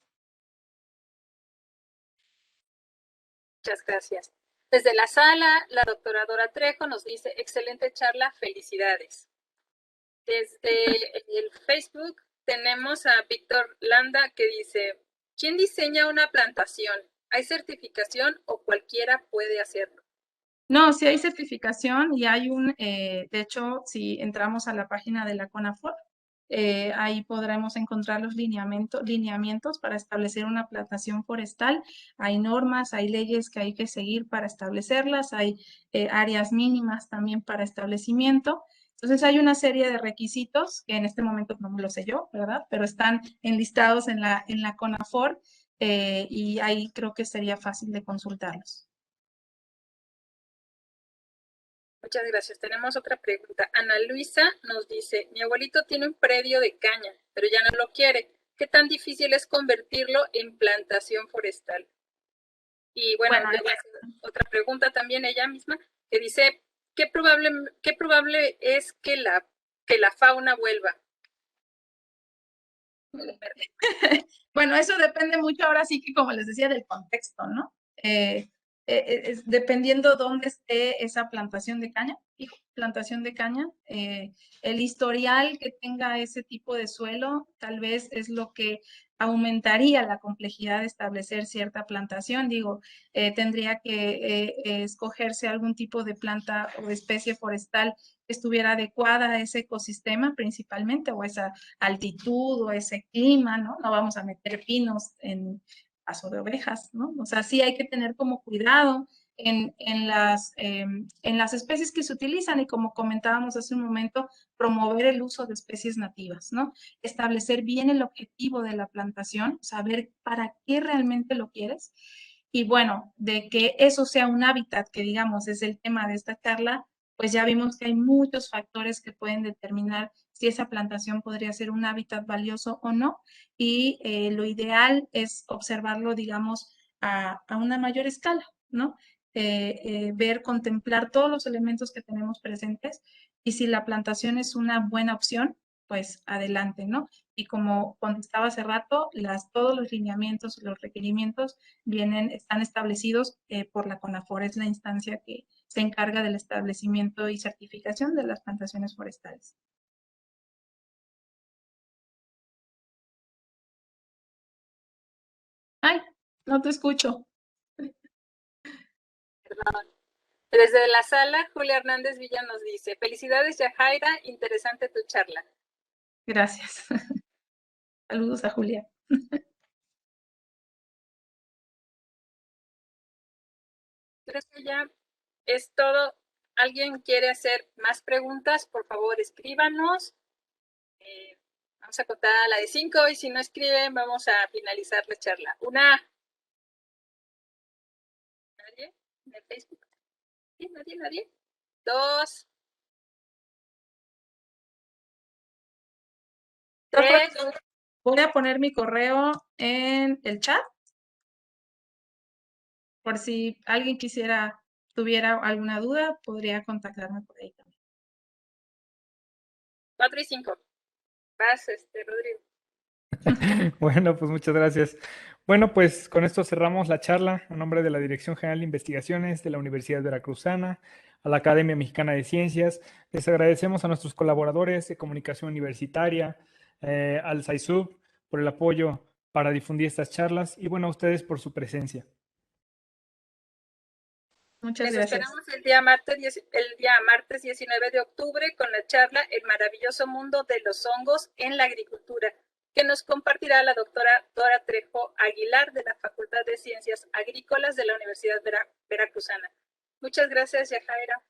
Muchas gracias. Desde la sala, la doctora Dora Trejo nos dice, excelente charla, felicidades. Desde el Facebook tenemos a Víctor Landa que dice, ¿quién diseña una plantación? ¿Hay certificación o cualquiera puede hacerlo? No, sí hay certificación y hay de hecho, si entramos a la página de la CONAFOR, ahí podremos encontrar los lineamientos para establecer una plantación forestal. Hay normas, hay leyes que hay que seguir para establecerlas, hay áreas mínimas también para establecimiento. Entonces hay una serie de requisitos que en este momento no me lo sé yo, ¿verdad? Pero están enlistados en la CONAFOR y ahí creo que sería fácil de consultarlos. Muchas gracias. Tenemos otra pregunta. Ana Luisa nos dice, mi abuelito tiene un predio de caña, pero ya no lo quiere. ¿Qué tan difícil es convertirlo en plantación forestal? Y bueno, otra pregunta también ella misma, que dice, ¿qué probable es que la fauna vuelva? Bueno, eso depende mucho ahora sí que, como les decía, del contexto, ¿no? Dependiendo dónde esté esa plantación de caña, el historial que tenga ese tipo de suelo, tal vez es lo que aumentaría la complejidad de establecer cierta plantación. Digo, tendría que escogerse algún tipo de planta o de especie forestal que estuviera adecuada a ese ecosistema principalmente, o esa altitud o ese clima, ¿no? No vamos a meter pinos en paso de ovejas, ¿no? O sea, sí hay que tener como cuidado en las especies que se utilizan y, como comentábamos hace un momento, promover el uso de especies nativas, ¿no? Establecer bien el objetivo de la plantación, saber para qué realmente lo quieres. Y bueno, de que eso sea un hábitat, que digamos es el tema de esta charla, pues ya vimos que hay muchos factores que pueden determinar si esa plantación podría ser un hábitat valioso o no. Y lo ideal es observarlo, digamos, a una mayor escala, ¿no? Ver, contemplar todos los elementos que tenemos presentes, y si la plantación es una buena opción, pues adelante, ¿no? Y como contestaba hace rato, todos los lineamientos, los requerimientos están establecidos por la CONAFOR, es la instancia que se encarga del establecimiento y certificación de las plantaciones forestales. Ay, no te escucho. Perdón. Desde la sala, Julia Hernández Villa nos dice, felicidades Yajaira, interesante tu charla. Gracias. Saludos a Julia. Creo que ya es todo. ¿Alguien quiere hacer más preguntas? Por favor, escríbanos. Vamos a contar a la de 5 y si no escriben, vamos a finalizar la charla. Una. ¿Nadie? ¿En el Facebook? ¿Sí? ¿Nadie? 2. 3. Voy a poner mi correo en el chat, por si alguien tuviera alguna duda, podría contactarme por ahí también. 4 y 5. Vas, Rodrigo. Bueno, pues muchas gracias. Bueno, pues con esto cerramos la charla a nombre de la Dirección General de Investigaciones de la Universidad Veracruzana, a la Academia Mexicana de Ciencias. Les agradecemos a nuestros colaboradores de comunicación universitaria, al SAISUB por el apoyo para difundir estas charlas y bueno, a ustedes por su presencia. Muchas gracias. Les esperamos el día martes 19 de octubre con la charla El maravilloso mundo de los hongos en la agricultura, que nos compartirá la doctora Dora Trejo Aguilar de la Facultad de Ciencias Agrícolas de la Universidad Veracruzana. Muchas gracias, Yajaira,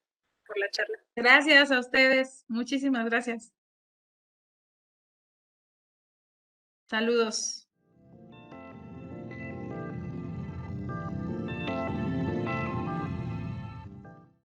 por la charla. Gracias a ustedes. Muchísimas gracias. Saludos.